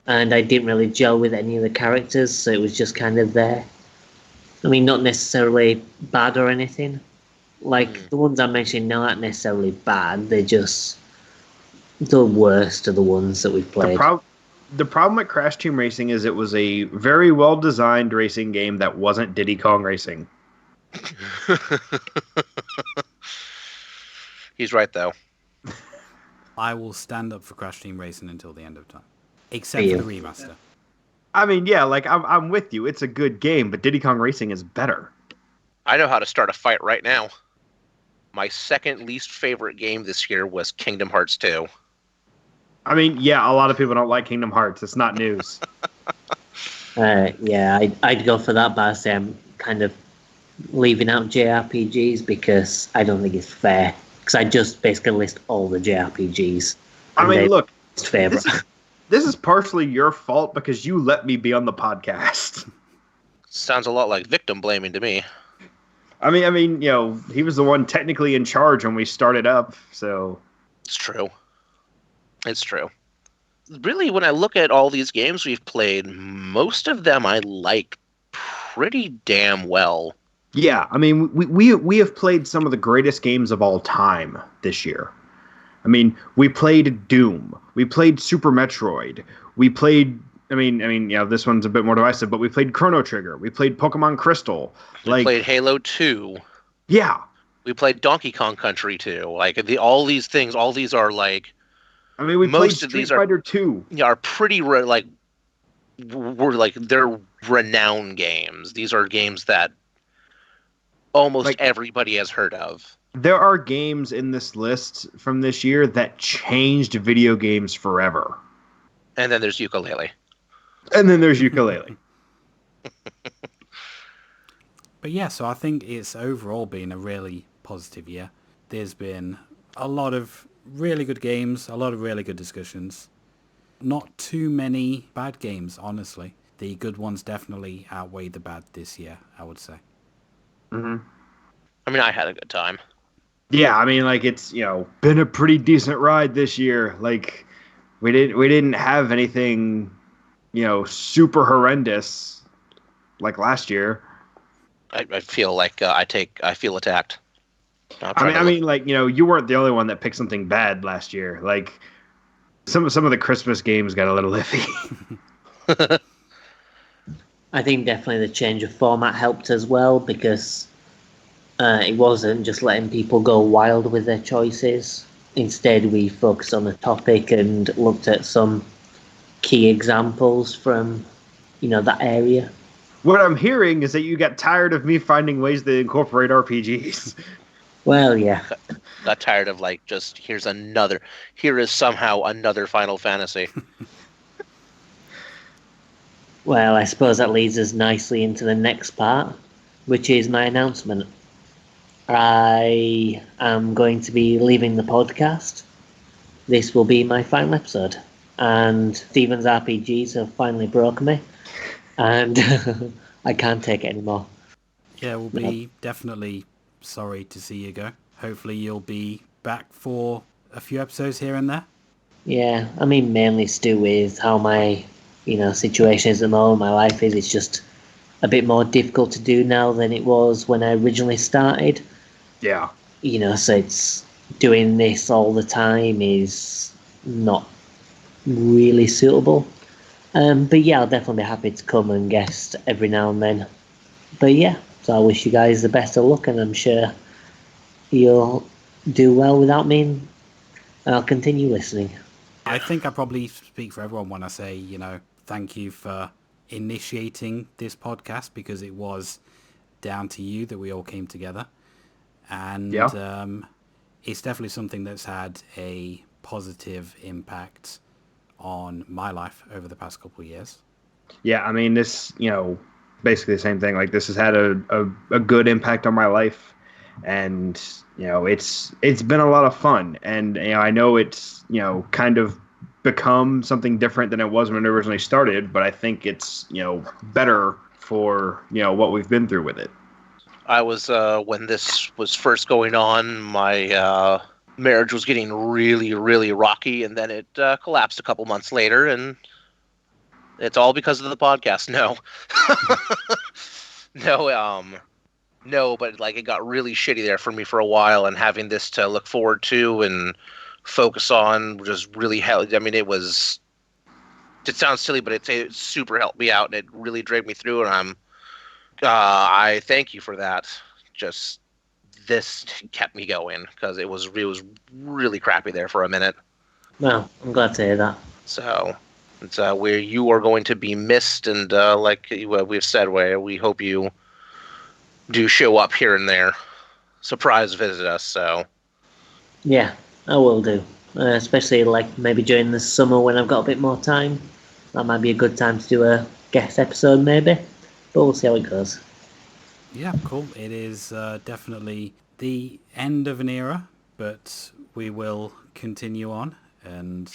And I didn't really gel with any of the characters, so it was just kind of there. I mean, not necessarily bad or anything. Like, the ones I mentioned now aren't necessarily bad, they're just the worst of the ones that we've played. The problem with Crash Team Racing is it was a very well-designed racing game that wasn't Diddy Kong Racing. He's right, though. I will stand up for Crash Team Racing until the end of time. Except for the remaster. I mean, yeah, like, I'm with you. It's a good game, but Diddy Kong Racing is better. I know how to start a fight right now. My second least favorite game this year was Kingdom Hearts 2. I mean, yeah, a lot of people don't like Kingdom Hearts. It's not news. Yeah, I'd go for that, but I say I'm kind of leaving out JRPGs because I don't think it's fair. Because I just basically list all the JRPGs. I mean, look, favorite. This is partially your fault because you let me be on the podcast. Sounds a lot like victim blaming to me. I mean, he was the one technically in charge when we started up, so It's true. It's true. Really, when I look at all these games we've played, most of them I like pretty damn well. yeah. I mean, we have played some of the greatest games of all time this year. I mean, we played Doom, we played Super Metroid, we played. This one's a bit more divisive, but we played Chrono Trigger, we played Pokemon Crystal, We played Halo 2. yeah. We played Donkey Kong Country 2. Like all these things, all these are like I mean, we played most of Street these are Fighter 2. are pretty they're renowned games. These are games that almost Like- everybody has heard of. There are games in this list from this year that changed video games forever. And then there's Ukulele. And then there's Ukulele. But yeah, so I think it's overall been a really positive year. There's been a lot of really good games, a lot of really good discussions. Not too many bad games, honestly. The good ones definitely outweigh the bad this year, I would say. hmm I mean, I had a good time. Yeah, I mean, like it's been a pretty decent ride this year. Like we didn't have anything super horrendous like last year. I feel like I feel attacked. I mean, like you weren't the only one that picked something bad last year. Like some of the Christmas games got a little iffy. I think definitely the change of format helped as well, because it wasn't just letting people go wild with their choices. Instead, we focused on a topic and looked at some key examples from, that area. What I'm hearing is that you got tired of me finding ways to incorporate RPGs. Well, yeah. Got tired of here is somehow another Final Fantasy. Well, I suppose that leads us nicely into the next part, which is my announcement. I am going to be leaving the podcast. This will be my final episode. And Steven's RPGs have finally broken me. And I can't take it anymore. Yeah, we'll be definitely sorry to see you go. Hopefully you'll be back for a few episodes here and there. Yeah, I mean, mainly to do with how my, situation is at the moment, my life is. It's just a bit more difficult to do now than it was when I originally started. Yeah. So it's doing this all the time is not really suitable. But yeah, I'll definitely be happy to come and guest every now and then. But yeah, so I wish you guys the best of luck, and I'm sure you'll do well without me, and I'll continue listening. I think I probably speak for everyone when I say, thank you for initiating this podcast, because it was down to you that we all came together. And it's definitely something that's had a positive impact on my life over the past couple of years. Yeah, I mean, this, basically the same thing. Like, this has had a good impact on my life, and it's been a lot of fun. And I know it's kind of become something different than it was when it originally started, but I think it's better for what we've been through with it. I was when this was first going on, my marriage was getting really, really rocky, and then it collapsed a couple months later, and it's all because of the podcast. No, no, but it got really shitty there for me for a while, and having this to look forward to and focus on just really helped. I mean, it sounds silly, but it super helped me out, and it really dragged me through, and I thank you for that. Just this kept me going, because it was really crappy there for a minute. Well, I'm glad to hear that. So it's where you are going to be missed, and like we've said, where we hope you do show up here and there, surprise visit us. So Yeah, I will do. Especially maybe during the summer when I've got a bit more time. That might be a good time to do a guest episode, maybe. But we'll see how it goes. Yeah, cool. It is definitely the end of an era, but we will continue on, and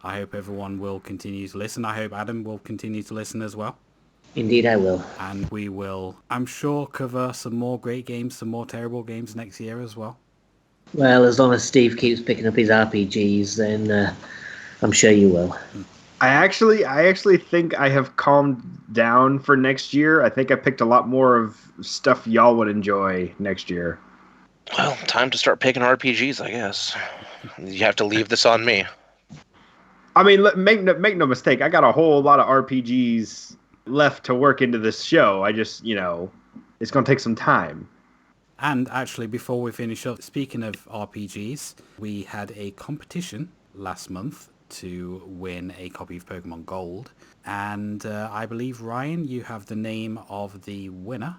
I hope everyone will continue to listen. I hope Adam will continue to listen as well. Indeed, I will. And we will, I'm sure, cover some more great games, some more terrible games next year as well. Well, as long as Steve keeps picking up his RPGs, then I'm sure you will. I actually think I have calmed down for next year. I think I picked a lot more of stuff y'all would enjoy next year. Well, time to start picking RPGs, I guess. You have to leave this on me. I mean, make no mistake. I got a whole lot of RPGs left to work into this show. I just, it's going to take some time. And actually, before we finish up, speaking of RPGs, we had a competition last month to win a copy of Pokemon Gold. And I believe, Ryan, you have the name of the winner.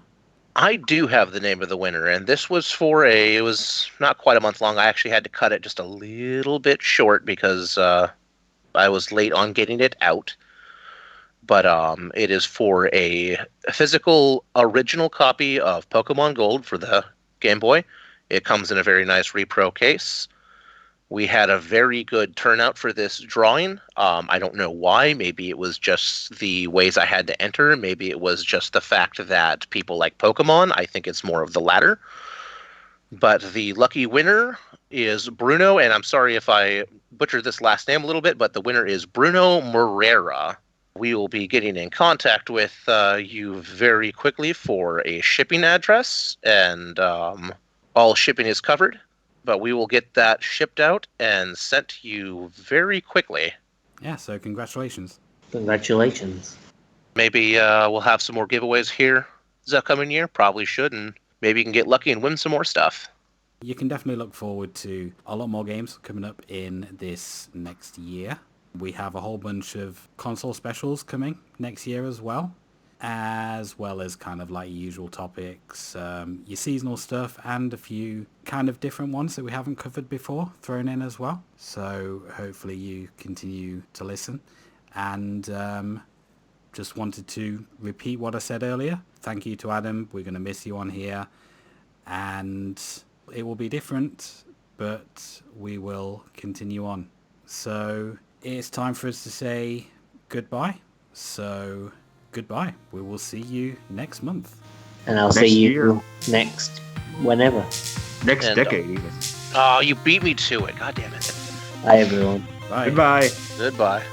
I do have the name of the winner, and this was it was not quite a month long. I actually had to cut it just a little bit short because I was late on getting it out. But it is for a physical original copy of Pokemon Gold for the Game Boy. It comes in a very nice repro case. We had a very good turnout for this drawing. I don't know why. Maybe it was just the ways I had to enter. Maybe it was just the fact that people like Pokemon. I think it's more of the latter. But the lucky winner is Bruno, and I'm sorry if I butchered this last name a little bit, but the winner is Bruno Morera. We will be getting in contact with you very quickly for a shipping address, and all shipping is covered. But we will get that shipped out and sent to you very quickly. Yeah, so congratulations. Congratulations. Maybe we'll have some more giveaways here this upcoming year. Probably should, and maybe you can get lucky and win some more stuff. You can definitely look forward to a lot more games coming up in this next year. We have a whole bunch of console specials coming next year as well as kind of like usual topics, your seasonal stuff, and a few kind of different ones that we haven't covered before thrown in as well. So hopefully you continue to listen. And just wanted to repeat what I said earlier. Thank you to Adam. We're going to miss you on here. And it will be different, but we will continue on. So it's time for us to say goodbye. So goodbye. We will see you next month. And I'll see you next whenever. Next decade, even. Oh, you beat me to it. God damn it. Bye, everyone. Bye. Goodbye. Goodbye.